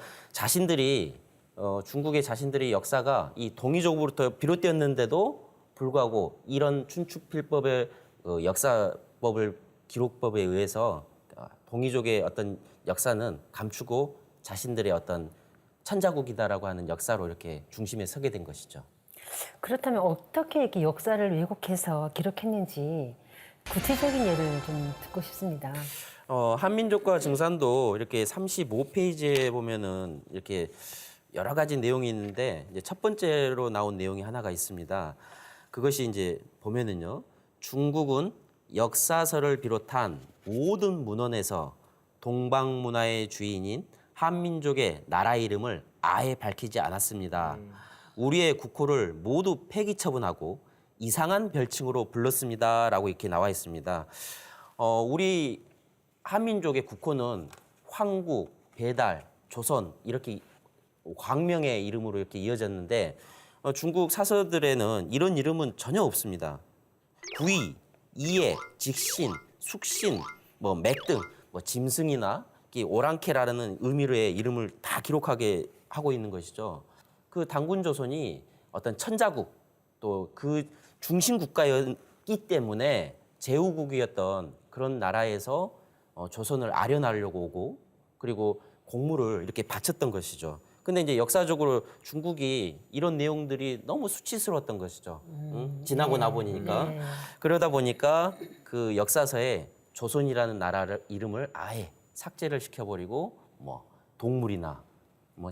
중국의 자신들의 역사가 이 동이족으로부터 비롯되었는데도 불구하고 이런 춘추필법의 역사법을 기록법에 의해서 동이족의 어떤 역사는 감추고 자신들의 어떤 천자국이다라고 하는 역사로 이렇게 중심에 서게 된 것이죠. 그렇다면 어떻게 이렇게 역사를 왜곡해서 기록했는지 구체적인 예를 좀 듣고 싶습니다. 한민족과 증산도 이렇게 35페이지에 보면은 이렇게 여러 가지 내용이 있는데 이제 첫 번째로 나온 내용이 하나가 있습니다. 그것이 이제 보면은요. 중국은 역사서를 비롯한 모든 문헌에서 동방 문화의 주인인 한민족의 나라 이름을 아예 밝히지 않았습니다. 우리의 국호를 모두 폐기 처분하고 이상한 별칭으로 불렀습니다라고 이렇게 나와 있습니다. 우리 한민족의 국호는 황국, 배달, 조선 이렇게 광명의 이름으로 이렇게 이어졌는데 중국 사서들에는 이런 이름은 전혀 없습니다. 구이, 이해, 직신, 숙신, 맥 등 짐승이나 오랑캐라는 의미로의 이름을 다 기록하게 하고 있는 것이죠. 그 단군 조선이 어떤 천자국 또 그 중심 국가였기 때문에 제후국이었던 그런 나라에서 조선을 아련하려고 오고 그리고 공물을 이렇게 바쳤던 것이죠. 근데 이제 역사적으로 중국이 이런 내용들이 너무 수치스러웠던 것이죠. 지나고 나 보니까 그러다 보니까 그 역사서에 조선이라는 나라 이름을 아예 삭제를 시켜버리고 동물이나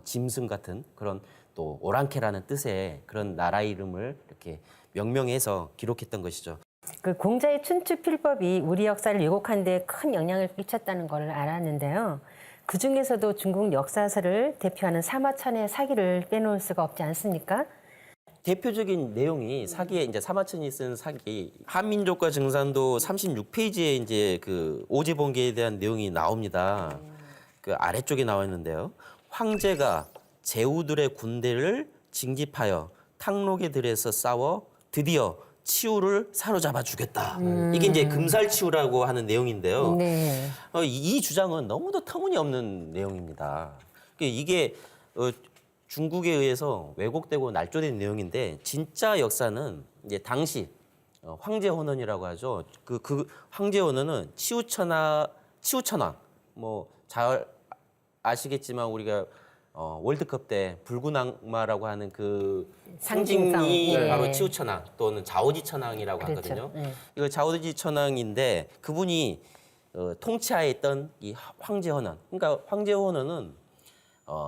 짐승 같은 그런 또 오랑캐라는 뜻의 그런 나라 이름을 이렇게 명명해서 기록했던 것이죠. 그 공자의 춘추필법이 우리 역사를 왜곡하는 데 큰 영향을 끼쳤다는 걸 알았는데요. 그 중에서도 중국 역사서를 대표하는 사마천의 사기를 빼놓을 수가 없지 않습니까? 대표적인 내용이 사기에 이제 사마천이 쓴 사기 한민족과 증산도 36페이지에 이제 그 오제번개에 대한 내용이 나옵니다. 그 아래쪽에 나와 있는데요. 황제가 제후들의 군대를 징집하여 탕록에 들여서 싸워 드디어 치우를 사로잡아 주겠다. 이게 이제 금살치우라고 하는 내용인데요. 네. 이 주장은 너무도 터무니없는 내용입니다. 이게 중국에 의해서 왜곡되고 날조된 내용인데 진짜 역사는 이제 당시 황제헌원이라고 하죠. 그 황제헌원은 치우천왕 잘 아시겠지만 우리가 월드컵 때 붉은 악마라고 하는 그 상징이 예. 바로 치우천왕 또는 자오지천왕이라고 그렇죠. 하거든요. 예. 이거 자오지천왕인데 그분이 통치하에 있던 이 황제헌원. 그러니까 황제헌원은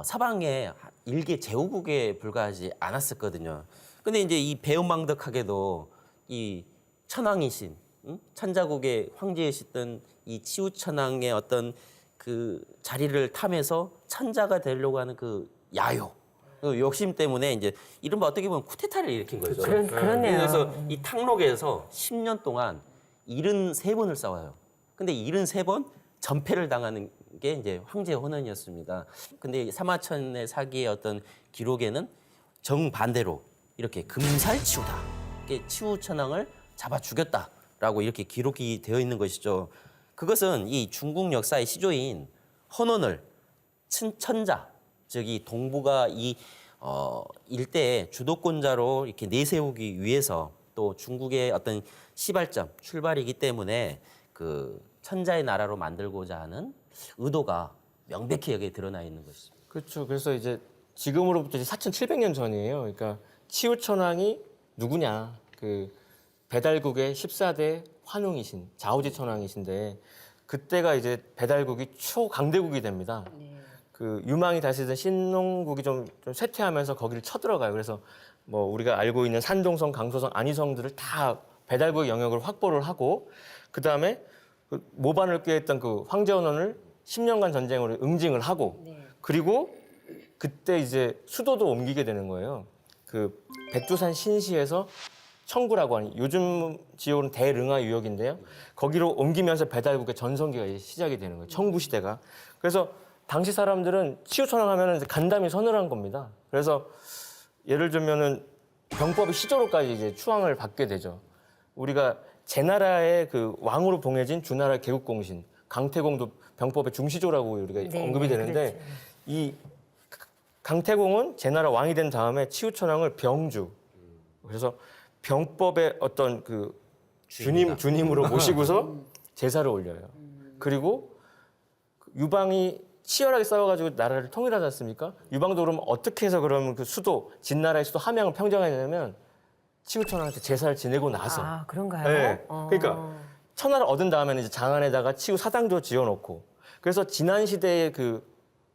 서방의 일개 제후국에 불과하지 않았었거든요. 근데 이제 이 배은망덕하게도 이 천왕이신 천자국의 황제이셨던 이 치우천왕의 어떤 그 자리를 탐해서 천자가 되려고 하는 그 야욕, 그 욕심 때문에 이제 이른바 어떻게 보면 쿠데타를 일으킨 거죠. 그렇네요. 그래서 이 탕록에서 10년 동안 73번을 싸워요. 근데 73번 전패를 당하는 게 이제 황제 헌원이었습니다. 근데 사마천의 사기의 어떤 기록에는 정반대로 이렇게 금살치우다, 이렇게 치우천왕을 잡아 죽였다라고 이렇게 기록이 되어 있는 것이죠. 그것은 이 중국 역사의 시조인 헌원을 천자, 즉 이 동북아 이 일대의 주도권자로 이렇게 내세우기 위해서 또 중국의 어떤 시발점, 출발이기 때문에 그 천자의 나라로 만들고자 하는 의도가 명백히 여기에 드러나 있는 것이죠. 그렇죠. 그래서 이제 지금으로부터 이제 4,700년 전이에요. 그러니까 치우천왕이 누구냐? 그 배달국의 14대 환웅이신 자오지 천왕이신데 그때가 이제 배달국이 초강대국이 됩니다. 그 유망이 다스리던 신농국이 좀 쇠퇴하면서 거기를 쳐들어가요. 그래서 뭐 우리가 알고 있는 산동성, 강소성, 안위성들을 다 배달국의 영역을 확보를 하고 그 다음에 그 모반을 꾀했던 그 황제원원을 10년간 전쟁으로 응징을 하고 그리고 그때 이제 수도도 옮기게 되는 거예요. 그 백두산 신시에서 청구라고 하는 요즘 지역은 대릉하 유역인데요. 거기로 옮기면서 배달국의 전성기가 이제 시작이 되는 거예요. 청구 시대가. 그래서 당시 사람들은 치우천왕 하면은 간담이 서늘한 겁니다. 그래서 예를 들면은 병법의 시조로까지 이제 추앙을 받게 되죠. 우리가 제나라의 그 왕으로 봉해진 주나라 개국공신 강태공도 병법의 중시조라고 우리가 언급이 되는데 그렇죠. 이 강태공은 제나라 왕이 된 다음에 치우천왕을 병주 그래서 병법의 어떤 그 주님으로 모시고서 제사를 올려요. 그리고 유방이 치열하게 싸워가지고 나라를 통일하지 않습니까? 유방도 그러면 어떻게 해서 그러면 그 수도 진나라의 수도 함양을 평정하냐면 치우천왕한테 제사를 지내고 나서. 아, 그런가요? 네. 그러니까 천하를 얻은 다음에는 이제 장안에다가 치우 사당도 지어놓고. 그래서 지난 시대의 그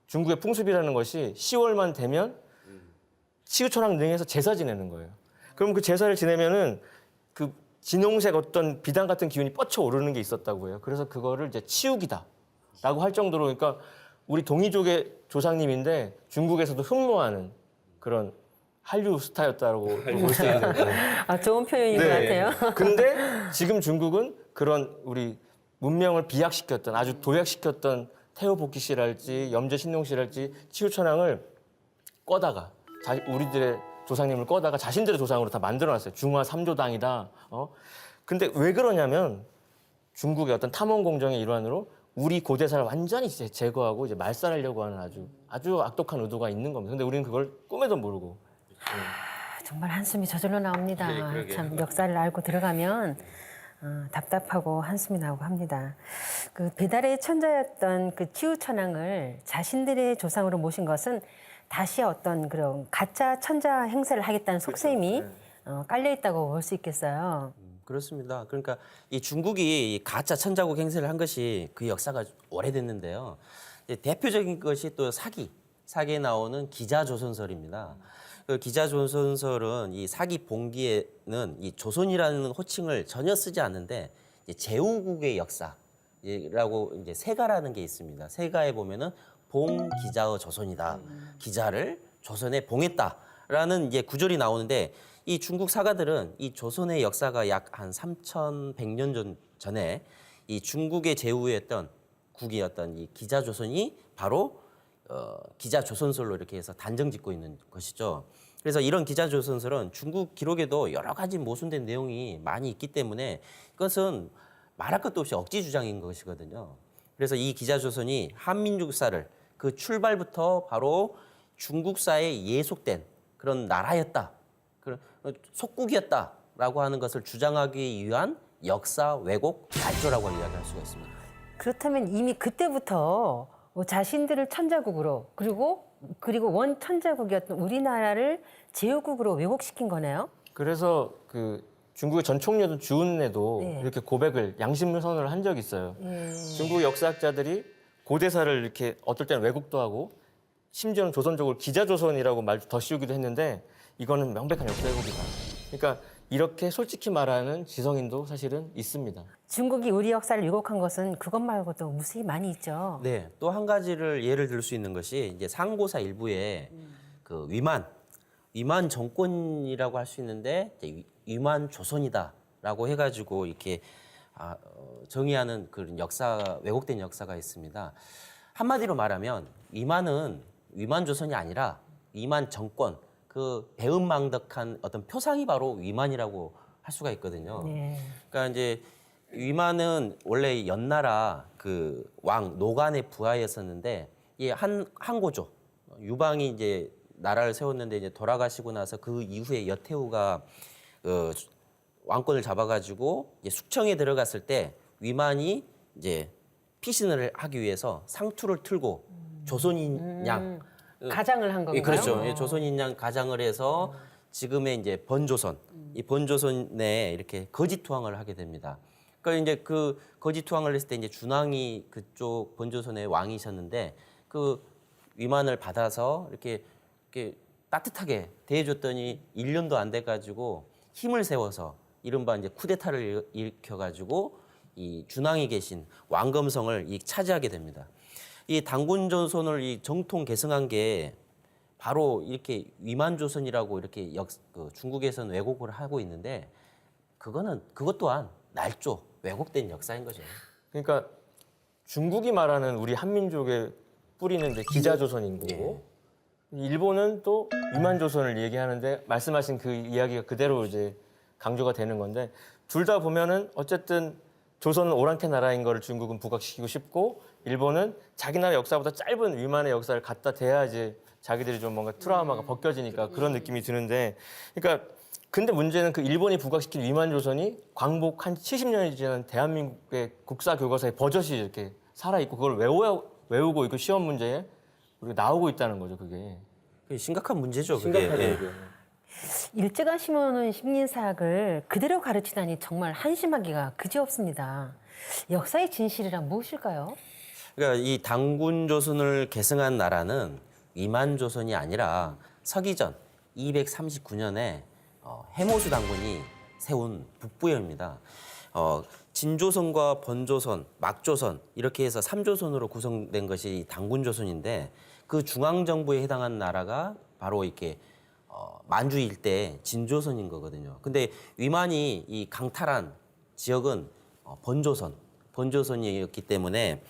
중국의 풍습이라는 것이 10월만 되면 치우천왕 능에서 제사 지내는 거예요. 그럼 그 제사를 지내면은 그 진홍색 어떤 비단 같은 기운이 뻗쳐 오르는 게 있었다고 해요. 그래서 그거를 이제 치우기다라고 할 정도로 그러니까 우리 동이족의 조상님인데 중국에서도 흠모하는 그런 한류 스타였다고 볼 수 있는 거예요. 아, 좋은 표현인 것 같아요. 근데 지금 중국은 그런 우리 문명을 비약시켰던 아주 도약시켰던 태호복기 씨랄지 염제 신농 씨랄지 치우천왕을 꺼다가 우리들의 조상님을 꺼다가 자신들의 조상으로 다 만들어놨어요. 중화 삼조당이다. 근데 왜 그러냐면 중국의 어떤 탐험 공정의 일환으로 우리 고대사를 완전히 제거하고 이제 말살하려고 하는 아주 악독한 의도가 있는 겁니다. 근데 우리는 그걸 꿈에도 모르고. 정말 한숨이 저절로 나옵니다. 참 역사를 알고 들어가면 답답하고 한숨이 나오고 합니다. 그 배달의 천자였던 그 치우천왕을 자신들의 조상으로 모신 것은 다시 어떤 그런 가짜 천자 행세를 하겠다는 속셈이 깔려 있다고 볼 수 있겠어요. 그렇습니다. 그러니까 이 중국이 이 가짜 천자국 행세를 한 것이 그 역사가 오래됐는데요. 이제 대표적인 것이 또 사기에 나오는 기자조선설입니다. 그 기자조선설은 이 사기 봉기에는 이 조선이라는 호칭을 전혀 쓰지 않는데 이제 제후국의 역사라고 이제 세가라는 게 있습니다. 세가에 보면은 봉 기자의 조선이다. 기자를 조선에 봉했다라는 이제 구절이 나오는데 이 중국 사가들은 이 조선의 역사가 약 한 3,100년 전에 이 중국의 제후였던 국이었던 이 기자조선이 바로 기자조선설로 이렇게 해서 단정짓고 있는 것이죠. 그래서 이런 기자조선설은 중국 기록에도 여러 가지 모순된 내용이 많이 있기 때문에 이것은 말할 것도 없이 억지 주장인 것이거든요. 그래서 이 기자조선이 한민족사를 그 출발부터 바로 중국사에 예속된 그런 나라였다. 그런 속국이었다라고 하는 것을 주장하기 위한 역사 왜곡 발조라고 이야기할 수가 있습니다. 그렇다면 이미 그때부터 자신들을 천자국으로 그리고 원 천자국이었던 우리나라를 제후국으로 왜곡시킨 거네요. 그래서 그 중국의 전 총리였던 주은래도 네. 이렇게 고백을 양심선언을 한 적이 있어요. 중국 역사학자들이 고대사를 이렇게 어떨 때는 왜곡도 하고 심지어는 조선족을 기자조선이라고 말도 더 씌우기도 했는데 이거는 명백한 역사 왜곡이다. 그러니까 이렇게 솔직히 말하는 지성인도 사실은 있습니다. 중국이 우리 역사를 왜곡한 것은 그것 말고도 무수히 많이 있죠. 네, 또 한 가지를 예를 들 수 있는 것이 이제 상고사 일부에 그 위만 정권이라고 할 수 있는데 이제 위만 조선이다라고 해가지고 이렇게 정의하는 그런 역사 왜곡된 역사가 있습니다. 한마디로 말하면 위만은 위만 조선이 아니라 위만 정권 그 배은망덕한 어떤 표상이 바로 위만이라고 할 수가 있거든요. 네. 그러니까 이제 위만은 원래 연나라 그 왕 노간의 부하였었는데 이 한고조 유방이 이제 나라를 세웠는데 이제 돌아가시고 나서 그 이후에 여태우가 왕권을 잡아가지고 이제 숙청에 들어갔을 때 위만이 이제 피신을 하기 위해서 상투를 틀고 조선인 양 가장을 한 예, 건가요? 그렇죠. 예, 조선인 양 가장을 해서 지금의 이제 번조선 이 번조선에 이렇게 거짓 투항을 하게 됩니다. 그러니까 이제 그 거짓 투항을 했을 때 이제 준왕이 그쪽 번조선의 왕이셨는데 그 위만을 받아서 이렇게 따뜻하게 대해줬더니 1년도 안 돼가지고 힘을 세워서 이른바 이제 쿠데타를 일으켜가지고 이 준왕이 계신 왕검성을 차지하게 됩니다. 이 단군조선을 이 정통 계승한 게 바로 이렇게 위만조선이라고 이렇게 중국에서는 왜곡을 하고 있는데 그것 또한 날조 왜곡된 역사인 거죠. 그러니까 중국이 말하는 우리 한민족의 뿌리는 이제 기자조선인 거고 일본은 또 위만조선을 얘기하는데 말씀하신 그 이야기가 그대로 이제 강조가 되는 건데 둘 다 보면은 어쨌든 조선은 오랑캐 나라인 거를 중국은 부각시키고 싶고 일본은 자기 나라 역사보다 짧은 위만의 역사를 갖다 대야지 자기들이 좀 뭔가 트라우마가 벗겨지니까 그런 느낌이 드는데 그러니까 근데 문제는 그 일본이 부각시킨 위만조선이 광복 한 70년이 지난 대한민국의 국사 교과서에 버젓이 이렇게 살아있고 그걸 외우고 이거 시험 문제에 우리가 나오고 있다는 거죠 그게. 심각한 문제죠. 그게. 심각하죠 예. 그게. 일제가 심어놓은 식민사학을 그대로 가르치다니 정말 한심하기가 그지없습니다. 역사의 진실이란 무엇일까요? 그러니까 이 단군조선을 계승한 나라는 위만조선이 아니라 서기전 239년에 해모수 단군이 세운 북부여입니다. 진조선과 번조선, 막조선 이렇게 해서 3조선으로 구성된 것이 단군조선인데 그 중앙정부에 해당한 나라가 바로 이렇게 만주 일대 진조선인 거거든요. 근데 위만이 이 강탈한 지역은 번조선이었기 때문에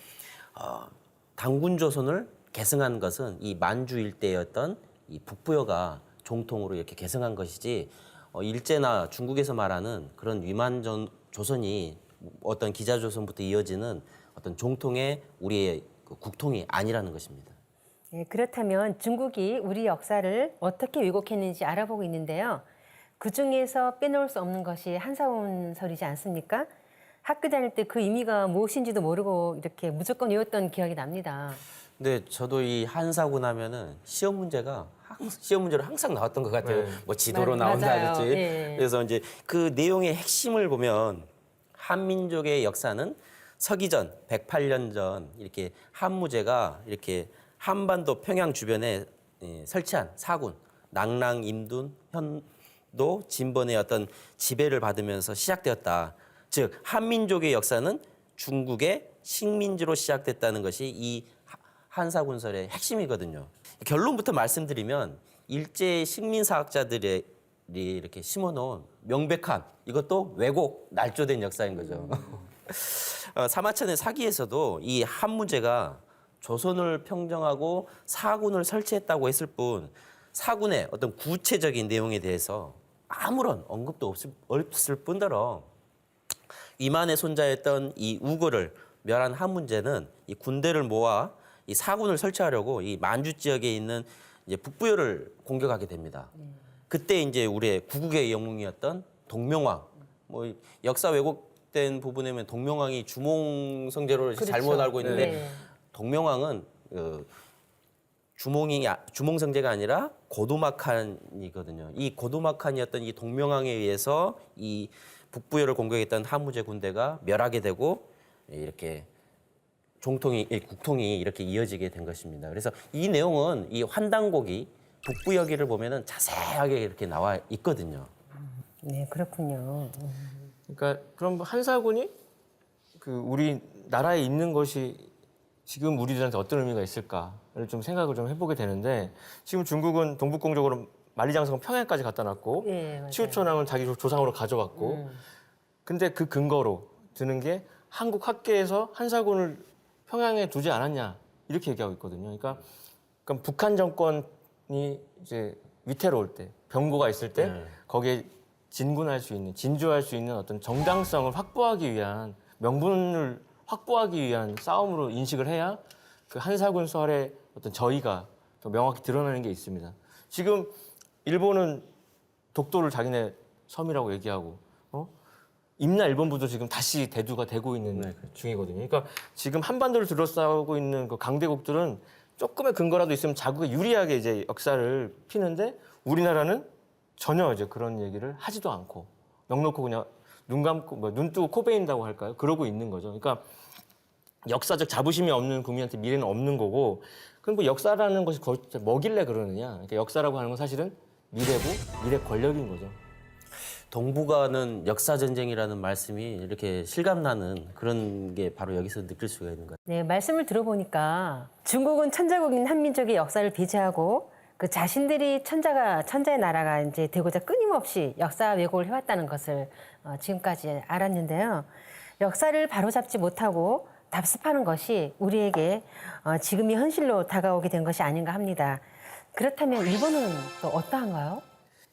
단군조선을 계승한 것은 이 만주 일대였던 이 북부여가 종통으로 이렇게 계승한 것이지 일제나 중국에서 말하는 그런 조선이 어떤 기자조선부터 이어지는 어떤 종통의 우리의 그 국통이 아니라는 것입니다. 예, 그렇다면 중국이 우리 역사를 어떻게 왜곡했는지 알아보고 있는데요. 그중에서 빼놓을 수 없는 것이 한사원설이지 않습니까? 학교 다닐 때 그 의미가 무엇인지도 모르고 이렇게 무조건 외웠던 기억이 납니다. 근데 저도 이 한사고 나면은 시험 문제로 항상 나왔던 것 같아요. 네. 뭐 지도로 맞아요. 나온다든지. 예. 그래서 이제 그 내용의 핵심을 보면 한민족의 역사는 서기전 108년 전 이렇게 한무제가 이렇게 한반도 평양 주변에 설치한 사군 낙랑, 임둔, 현도, 진번의 어떤 지배를 받으면서 시작되었다. 즉 한민족의 역사는 중국의 식민지로 시작됐다는 것이 이 한사군설의 핵심이거든요. 결론부터 말씀드리면 일제 식민사학자들이 이렇게 심어놓은 명백한 이것도 왜곡, 날조된 역사인 거죠. 사마천의 사기에서도 이 한무제가 조선을 평정하고 사군을 설치했다고 했을 뿐 사군의 어떤 구체적인 내용에 대해서 아무런 언급도 없을 뿐더러 위만의 손자였던 이 우고를 멸한 한문제는 이 군대를 모아 이 사군을 설치하려고 이 만주 지역에 있는 이제 북부여를 공격하게 됩니다. 그때 이제 우리의 구국의 영웅이었던 동명왕, 뭐 역사 왜곡된 부분에면 동명왕이 주몽성제로 그렇죠. 잘못 알고 있는데 네. 동명왕은 주몽성제가 아니라 고도막한이거든요. 이 고도막한이었던 이 동명왕에 의해서 이 북부여를 공격했던 한무제 군대가 멸하게 되고 이렇게 국통이 이렇게 이어지게 된 것입니다. 그래서 이 내용은 이 환단곡이 북부여기를 보면은 자세하게 이렇게 나와 있거든요. 네, 그렇군요. 그러니까 그럼 한사군이 그 우리 나라에 있는 것이 지금 우리들한테 어떤 의미가 있을까를 좀 생각을 좀 해보게 되는데 지금 중국은 동북공적으로 만리장성 평양까지 갖다 놨고 네, 맞아요. 치우천왕은 자기 조상으로 가져갔고 근데 그 근거로 드는 게 한국 학계에서 한사군을 평양에 두지 않았냐 이렇게 얘기하고 있거든요. 그러니까 북한 정권이 이제 위태로울 때 병고가 있을 때 거기에 진군할 수 있는 진주할 수 있는 어떤 정당성을 확보하기 위한 명분을 확보하기 위한 싸움으로 인식을 해야 그 한사군 설의 어떤 저희가 더 명확히 드러나는 게 있습니다. 지금 일본은 독도를 자기네 섬이라고 얘기하고 임나 일본부도 지금 다시 대두가 되고 있는 중이거든요. 그러니까 지금 한반도를 둘러싸고 있는 그 강대국들은 조금의 근거라도 있으면 자국에 유리하게 이제 역사를 피는데 우리나라는 전혀 이제 그런 얘기를 하지도 않고 넉넉고 그냥 눈 감고 눈 뜨고 코 베인다고 할까요? 그러고 있는 거죠. 그러니까 역사적 자부심이 없는 국민한테 미래는 없는 거고 그럼 뭐 역사라는 것이 뭐길래 그러느냐? 그러니까 역사라고 하는 건 사실은 미래고 미래 권력인 거죠. 동북아는 역사 전쟁이라는 말씀이 이렇게 실감나는 그런 게 바로 여기서 느낄 수가 있는 것 같아요. 네, 말씀을 들어보니까 중국은 천자국인 한민족의 역사를 배제하고 그 자신들이 천자의 나라가 이제 되고자 끊임없이 역사 왜곡을 해왔다는 것을 지금까지 알았는데요. 역사를 바로잡지 못하고 답습하는 것이 우리에게 지금이 현실로 다가오게 된 것이 아닌가 합니다. 그렇다면 일본은 또 어떠한가요?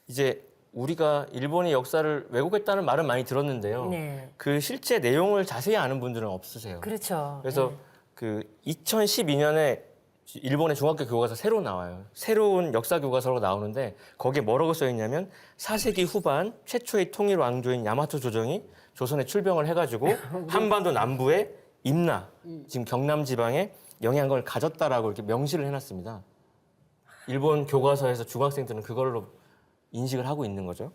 이제 우리가 일본의 역사를 왜곡했다는 말은 많이 들었는데요. 네. 그 실제 내용을 자세히 아는 분들은 없으세요. 그렇죠. 그래서 그 2012년에 일본의 중학교 교과서 새로 나와요. 새로운 역사 교과서로 나오는데 거기에 뭐라고 써 있냐면 4세기 후반 최초의 통일 왕조인 야마토 조정이 조선에 출병을 해가지고 한반도 남부의 임나, 지금 경남 지방에 영향력을 가졌다라고 이렇게 명시를 해놨습니다. 일본 교과서에서 중학생들은 그걸로 인식을 하고 있는 거죠.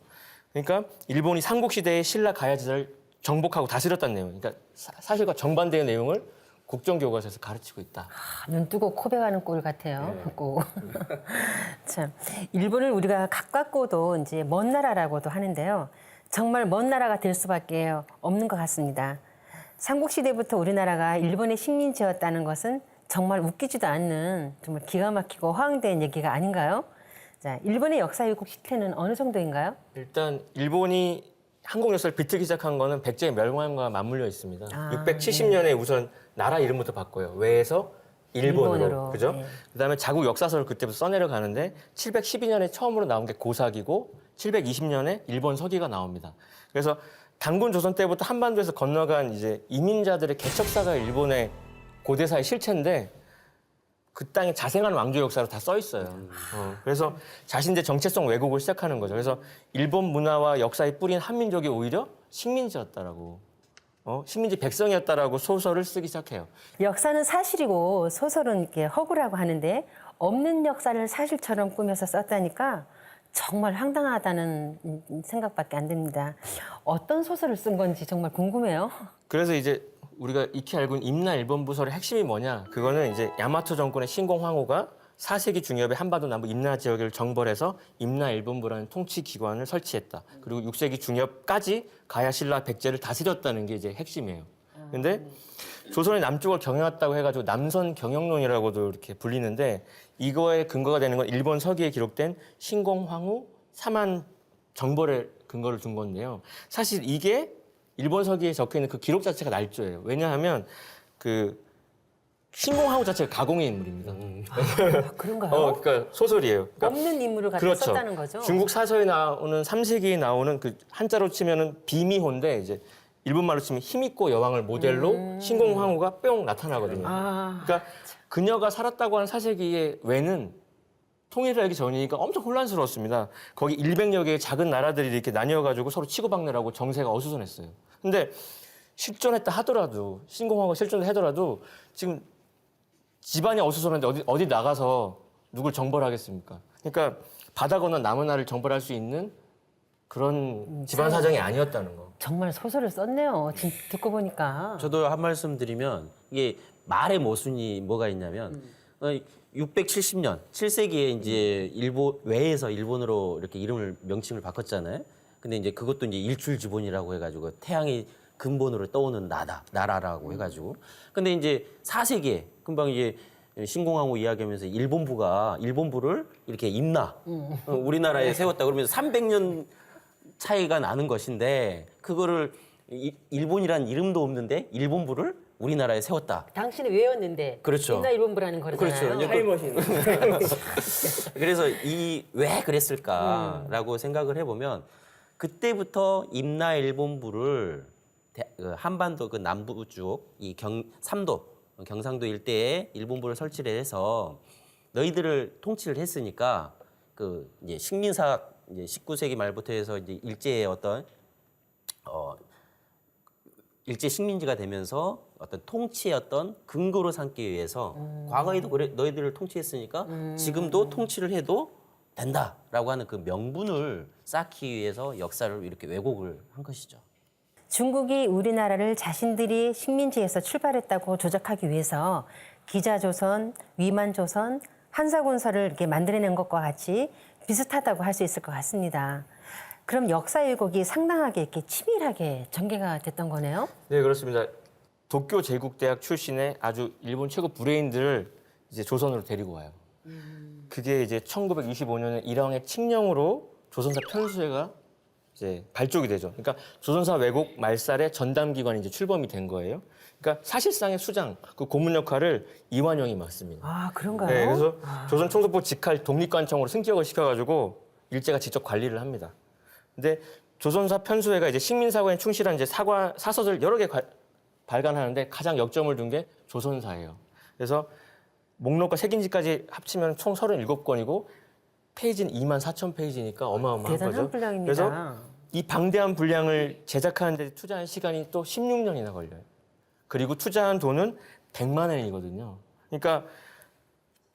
그러니까 일본이 삼국시대의 신라 가야지를 정복하고 다스렸다는 내용. 그러니까 사실과 정반대의 내용을 국정교과서에서 가르치고 있다. 눈 뜨고 코 베가는 꼴 같아요. 꼭. 참, 일본을 우리가 가깝고도 이제 먼 나라라고도 하는데요. 정말 먼 나라가 될 수밖에 없는 것 같습니다. 삼국시대부터 우리나라가 일본의 식민지였다는 것은 정말 웃기지도 않는 정말 기가 막히고 허황된 얘기가 아닌가요? 자, 일본의 역사 왜곡 실태는 어느 정도인가요? 일단 일본이 한국 역사를 비틀기 시작한 거는 백제의 멸망과 맞물려 있습니다. 670년에 우선 나라 이름부터 바꿔요. 외에서 일본으로. 그죠? 네. 그다음에 자국 역사서를 그때부터 써내려 가는데 712년에 처음으로 나온 게 고사기고 720년에 일본 서기가 나옵니다. 그래서 단군 조선 때부터 한반도에서 건너간 이제 이민자들의 개척사가 일본의 고대사의 실체인데 그 땅에 자생한 왕조 역사로 다 써 있어요. 그래서 자신들의 정체성 왜곡을 시작하는 거죠. 그래서 일본 문화와 역사에 뿌린 한민족이 오히려 식민지였다라고, 식민지 백성이었다라고 소설을 쓰기 시작해요. 역사는 사실이고 소설은 이렇게 허구라고 하는데 없는 역사를 사실처럼 꾸며서 썼다니까 정말 황당하다는 생각밖에 안 듭니다. 어떤 소설을 쓴 건지 정말 궁금해요. 그래서 이제 우리가 익히 알고 있는 임나 일본 부설의 핵심이 뭐냐? 그거는 이제 야마토 정권의 신공 황후가 4세기 중엽에 한반도 남부 임나 지역을 정벌해서 임나 일본부라는 통치 기관을 설치했다. 그리고 6세기 중엽까지 가야 신라 백제를 다스렸다는 게 이제 핵심이에요. 근데 조선의 남쪽을 경영했다고 해가지고 남선 경영론이라고도 이렇게 불리는데 이거에 근거가 되는 건 일본 서기에 기록된 신공 황후 사만 정벌의 근거를 둔 건데요. 사실 이게 일본 서기에 적혀 있는 그 기록 자체가 날조예요. 왜냐하면 그 신공황후 자체가 가공의 인물입니다. 그런가요? 그러니까 소설이에요. 그러니까 없는 인물을 갖다 그렇죠. 썼다는 거죠? 중국 사서에 나오는 3세기에 나오는 그 한자로 치면은 비미호인데 이제 일본말로 치면 힘있고 여왕을 모델로 신공황후가 뿅 나타나거든요. 그러니까 그녀가 살았다고 하는 4세기의 외는 통일을 하기 전이니까 엄청 혼란스러웠습니다. 거기 100여 개의 작은 나라들이 이렇게 나뉘어가지고 서로 치고받느라고 정세가 어수선했어요. 근데 실존했다 하더라도, 신공황후가 실존을 하더라도 지금 집안이 어수선한데 어디 나가서 누굴 정벌하겠습니까? 그러니까 바다 건너 남은 나라를 정벌할 수 있는 그런 집안 사정이 아니었다는 거. 정말 소설을 썼네요. 지금 듣고 보니까. 저도 한 말씀 드리면 이게 말의 모순이 뭐가 있냐면 670년 7세기에 이제 일본 외에서 일본으로 이렇게 이름을 명칭을 바꿨잖아요. 근데 이제 그것도 이제 일출지본이라고 해가지고 태양이 근본으로 떠오는 나라라고 해가지고. 근데 이제 4세기에 금방 이제 신공황후 이야기하면서 일본부를 이렇게 임나 우리나라에 세웠다 그러면서 300년 차이가 나는 것인데 그거를 일본이란 이름도 없는데 일본부를 우리나라에 세웠다. 당신이 외웠는데 그렇죠. 임나 일본부라는 거잖아요. 그렇죠. 타임머신. 그래서 왜 그랬을까라고 생각을 해보면 그때부터 임나 일본부를 그 한반도 그 남부 쪽 이 삼도 경상도 일대에 일본부를 설치를 해서 너희들을 통치를 했으니까 그 이제 식민사학 이제 19세기 말부터 해서 이제 일제의 어떤 일제 식민지가 되면서 어떤 통치의 어떤 근거로 삼기 위해서 과거에도 그래 너희들을 통치했으니까 지금도 통치를 해도 된다라고 하는 그 명분을 쌓기 위해서 역사를 이렇게 왜곡을 한 것이죠. 중국이 우리나라를 자신들이 식민지에서 출발했다고 조작하기 위해서 기자조선, 위만조선, 한사군서를 이렇게 만들어낸 것과 같이 비슷하다고 할 수 있을 것 같습니다. 그럼 역사 왜곡이 상당하게 이렇게 치밀하게 전개가 됐던 거네요? 네, 그렇습니다. 도쿄 제국대학 출신의 아주 일본 최고 브레인들을 이제 조선으로 데리고 와요. 그게 이제 1925년에 일왕의 칙령으로 조선사 편수회가 이제 발족이 되죠. 그러니까 조선사 왜곡 말살의 전담 기관이 이제 출범이 된 거예요. 그러니까 사실상의 수장, 그 고문 역할을 이완용이 맡습니다. 아, 그런가요? 네, 그래서 조선 총독부 직할 독립관청으로 승격을 시켜가지고 일제가 직접 관리를 합니다. 근데 조선사 편수회가 이제 식민사관에 충실한 이제 사서들 여러 개 발간하는데 가장 역점을 둔 게 조선사예요. 그래서 목록과 색인지까지 합치면 총 37권이고 페이지는 24,000페이지니까 어마어마한 대단한 거죠. 분량입니다. 그래서 이 방대한 분량을 제작하는 데 투자한 시간이 또 16년이나 걸려요. 그리고 투자한 돈은 100만 원이거든요. 그러니까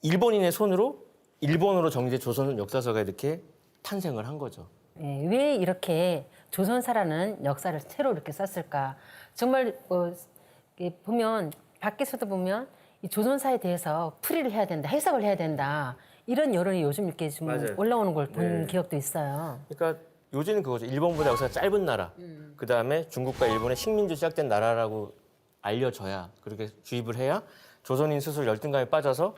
일본인의 손으로 일본어로 정리된 조선 역사서가 이렇게 탄생을 한 거죠. 네, 왜 이렇게 조선사라는 역사를 새로 이렇게 썼을까? 정말 이렇게 보면 밖에서도 보면 이 조선사에 대해서 풀이를 해야 된다, 해석을 해야 된다 이런 여론이 요즘 이렇게 좀 맞아요. 올라오는 걸 본 네. 기억도 있어요. 그러니까 요지는 그거죠. 일본보다 역사가 짧은 나라. 그다음에 중국과 일본의 식민지 시작된 나라라고 알려져야 그렇게 주입을 해야 조선인 스스로 열등감에 빠져서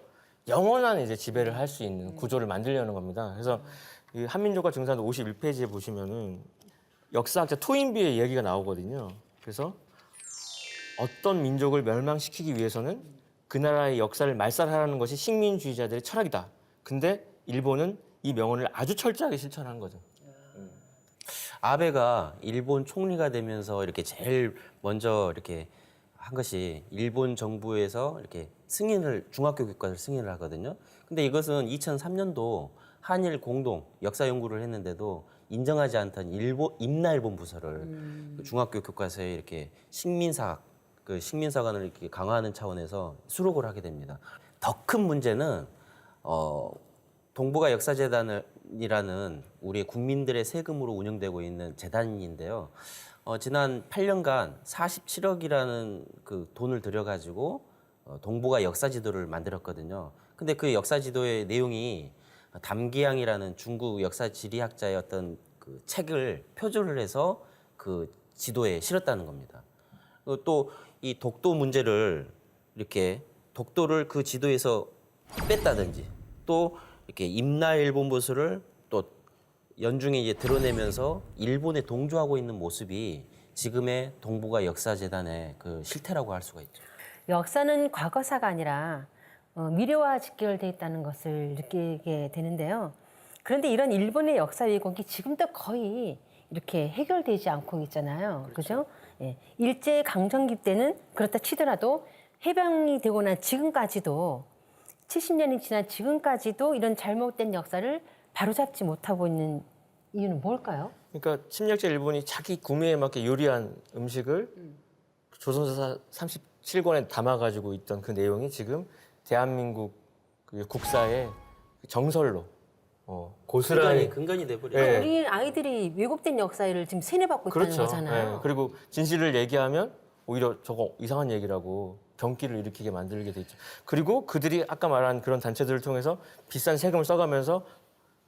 영원한 이제 지배를 할 수 있는 구조를 만들려는 겁니다. 그래서 이 한민족과 증산도 51페이지에 보시면은 역사학자 토인비의 이야기가 나오거든요. 그래서 어떤 민족을 멸망시키기 위해서는 그 나라의 역사를 말살하라는 것이 식민주의자들의 철학이다. 근데 일본은 이 명언을 아주 철저하게 실천한 거죠. 아베가 일본 총리가 되면서 이렇게 제일 먼저 이렇게 한 것이 일본 정부에서 이렇게 승인을 중학교 교과를 승인을 하거든요. 근데 이것은 2003년도 한일 공동 역사 연구를 했는데도 인정하지 않던 임나일본 부서를 그 중학교 교과서에 이렇게 식민사학 그 식민사관을 이렇게 강화하는 차원에서 수록을 하게 됩니다. 더 큰 문제는 동북아 역사재단이라는 우리 국민들의 세금으로 운영되고 있는 재단인데요. 지난 8년간 47억이라는 그 돈을 들여가지고 동북아 역사지도를 만들었거든요. 근데 그 역사지도의 내용이 담기양이라는 중국 역사지리학자의 어떤 그 책을 표절을 해서 그 지도에 실었다는 겁니다. 또 이 독도 문제를 이렇게 독도를 그 지도에서 뺐다든지 또 이렇게 임나일본 보수를 또 연중에 이제 드러내면서 일본에 동조하고 있는 모습이 지금의 동북아 역사재단의 그 실태라고 할 수가 있죠. 역사는 과거사가 아니라 미래와 직결돼 있다는 것을 느끼게 되는데요. 그런데 이런 일본의 역사 왜곡이 지금도 거의 이렇게 해결되지 않고 있잖아요. 그죠? 예. 일제 강점기 때는 그렇다 치더라도 해방이 되고 난 지금까지도 70년이 지난 지금까지도 이런 잘못된 역사를 바로잡지 못하고 있는 이유는 뭘까요? 그러니까 침략자 일본이 자기 구매에 맞게 요리한 음식을 조선사 37권에 담아가지고 있던 그 내용이 지금 대한민국 그 국사의 정설로 고스란히 근간이 돼버려. 네. 우리 아이들이 왜곡된 역사를 지금 세뇌받고 있다는 그렇죠. 거잖아요. 네. 그리고 진실을 얘기하면 오히려 저거 이상한 얘기라고 병기를 일으키게 만들게 돼 있죠. 그리고 그들이 아까 말한 그런 단체들을 통해서 비싼 세금을 써가면서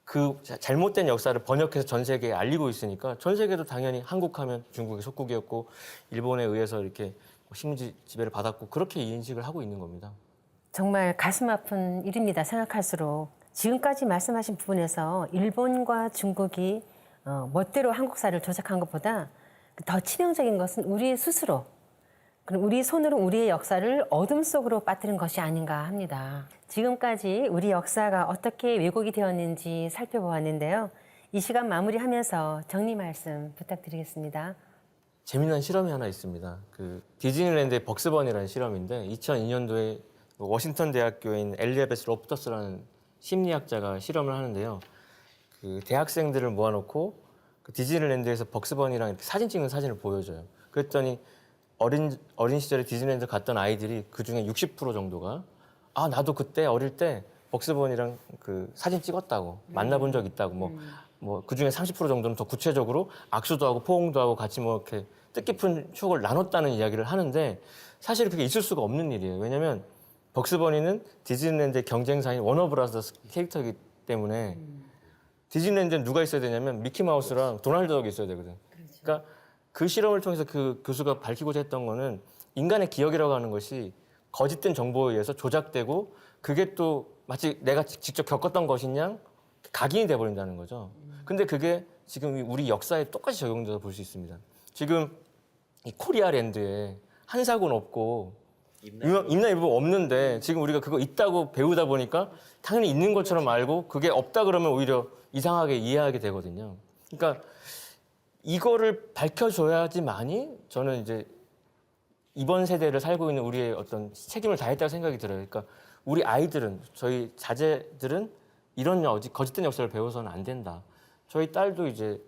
그 잘못된 역사를 번역해서 전 세계에 알리고 있으니까 전 세계도 당연히 한국하면 중국의 속국이었고 일본에 의해서 이렇게 식민지 지배를 받았고 그렇게 인식을 하고 있는 겁니다. 정말 가슴 아픈 일입니다. 생각할수록. 지금까지 말씀하신 부분에서 일본과 중국이 멋대로 한국사를 조작한 것보다 더 치명적인 것은 우리 스스로 그리고 우리 손으로 우리의 역사를 어둠 속으로 빠뜨린 것이 아닌가 합니다. 지금까지 우리 역사가 어떻게 왜곡이 되었는지 살펴보았는데요. 이 시간 마무리하면서 정리 말씀 부탁드리겠습니다. 재미난 실험이 하나 있습니다. 그 디즈니랜드의 벅스번이라는 실험인데 2002년도에 워싱턴 대학교에 있는 엘리자베스 로프터스라는 심리학자가 실험을 하는데요. 그 대학생들을 모아놓고 그 디즈니랜드에서 벅스버니랑 이렇게 사진 찍는 사진을 보여줘요. 그랬더니 어린 시절에 디즈니랜드 갔던 아이들이 그 중에 60% 정도가 아 나도 그때 어릴 때 벅스버니랑 그 사진 찍었다고 만나본 적 있다고 뭐 그 중에 30% 정도는 더 구체적으로 악수도 하고 포옹도 하고 같이 뭐 이렇게 뜻깊은 추억을 나눴다는 이야기를 하는데 사실 그게 있을 수가 없는 일이에요. 왜냐하면 벅스버니는 디즈니랜드의 경쟁사인 워너브라더스 캐릭터이기 때문에 디즈니랜드는 누가 있어야 되냐면 미키마우스랑 도널드 덕이 있어야 되거든. 그러니까 그 실험을 통해서 그 교수가 밝히고자 했던 거는 인간의 기억이라고 하는 것이 거짓된 정보에 의해서 조작되고 그게 또 마치 내가 직접 겪었던 것인 양 각인이 돼버린다는 거죠. 근데 그게 지금 우리 역사에 똑같이 적용돼서 볼 수 있습니다. 지금 이 코리아랜드에 한사고는 없고 임나일보 없는데 지금 우리가 그거 있다고 배우다 보니까 당연히 있는 것처럼 알고 그게 없다 그러면 오히려 이상하게 이해하게 되거든요. 그러니까 이거를 밝혀줘야지만이 저는 이제 이번 세대를 살고 있는 우리의 어떤 책임을 다했다고 생각이 들어요. 그러니까 우리 아이들은 저희 자제들은 이런 거짓된 역사를 배워서는 안 된다. 저희 딸도 이제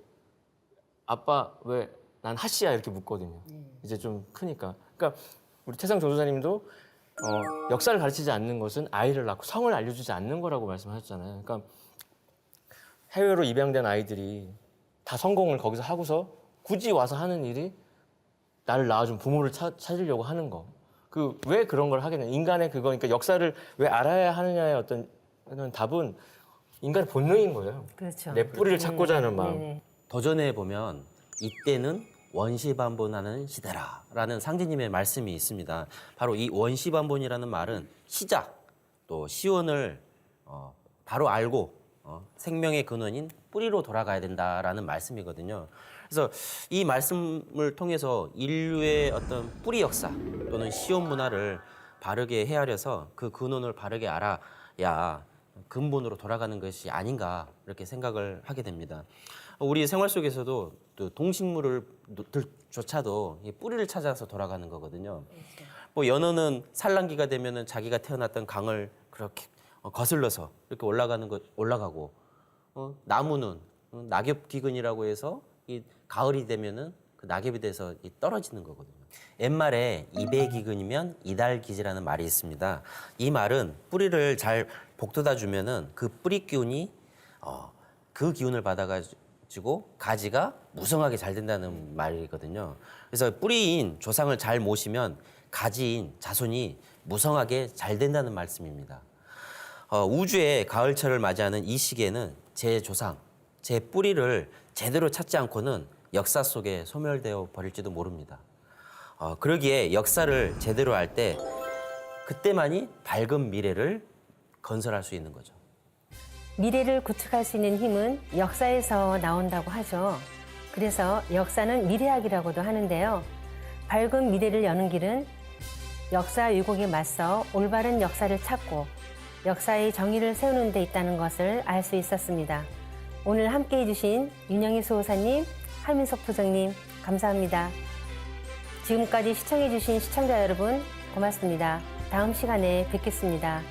아빠 왜 난 하씨야 이렇게 묻거든요. 이제 좀 크니까. 그러니까 우리 태상 전도사님도 역사를 가르치지 않는 것은 아이를 낳고 성을 알려주지 않는 거라고 말씀하셨잖아요. 그러니까 해외로 입양된 아이들이 다 성공을 거기서 하고서 굳이 와서 하는 일이 나를 낳아준 부모를 찾으려고 하는 거. 그 왜 그런 걸 하겠냐. 인간의 그거니까 역사를 왜 알아야 하느냐의 어떤 답은 인간의 본능인 거예요. 그렇죠. 내 뿌리를 찾고자 하는 마음. 네네. 도전해 보면 이때는 원시반본하는 시대라라는 상제님의 말씀이 있습니다. 바로 이 원시반본이라는 말은 시작 또 시온을 바로 알고 생명의 근원인 뿌리로 돌아가야 된다라는 말씀이거든요. 그래서 이 말씀을 통해서 인류의 어떤 뿌리 역사 또는 시온 문화를 바르게 헤아려서 그 근원을 바르게 알아야 근본으로 돌아가는 것이 아닌가 이렇게 생각을 하게 됩니다. 우리 생활 속에서도 또 동식물들조차도 이 뿌리를 찾아서 돌아가는 거거든요. 뭐 연어는 산란기가 되면은 자기가 태어났던 강을 그렇게 거슬러서 이렇게 올라가고 나무는 낙엽 기근이라고 해서 이 가을이 되면은 그 낙엽이 돼서 떨어지는 거거든요. 옛말에 이배기근이면 이달기지라는 말이 있습니다. 이 말은 뿌리를 잘 복돋아 주면은 그 뿌리 기운이 그 기운을 받아가지고 가지가 무성하게 잘 된다는 말이거든요. 그래서 뿌리인 조상을 잘 모시면 가지인 자손이 무성하게 잘 된다는 말씀입니다. 우주의 가을철을 맞이하는 이 시기에는 제 조상, 제 뿌리를 제대로 찾지 않고는 역사 속에 소멸되어 버릴지도 모릅니다. 그러기에 역사를 제대로 알 때 그때만이 밝은 미래를 건설할 수 있는 거죠. 미래를 구축할 수 있는 힘은 역사에서 나온다고 하죠. 그래서 역사는 미래학이라고도 하는데요. 밝은 미래를 여는 길은 역사 왜곡에 맞서 올바른 역사를 찾고 역사의 정의를 세우는 데 있다는 것을 알 수 있었습니다. 오늘 함께해 주신 윤영희 수호사님, 한민석 부장님 감사합니다. 지금까지 시청해 주신 시청자 여러분 고맙습니다. 다음 시간에 뵙겠습니다.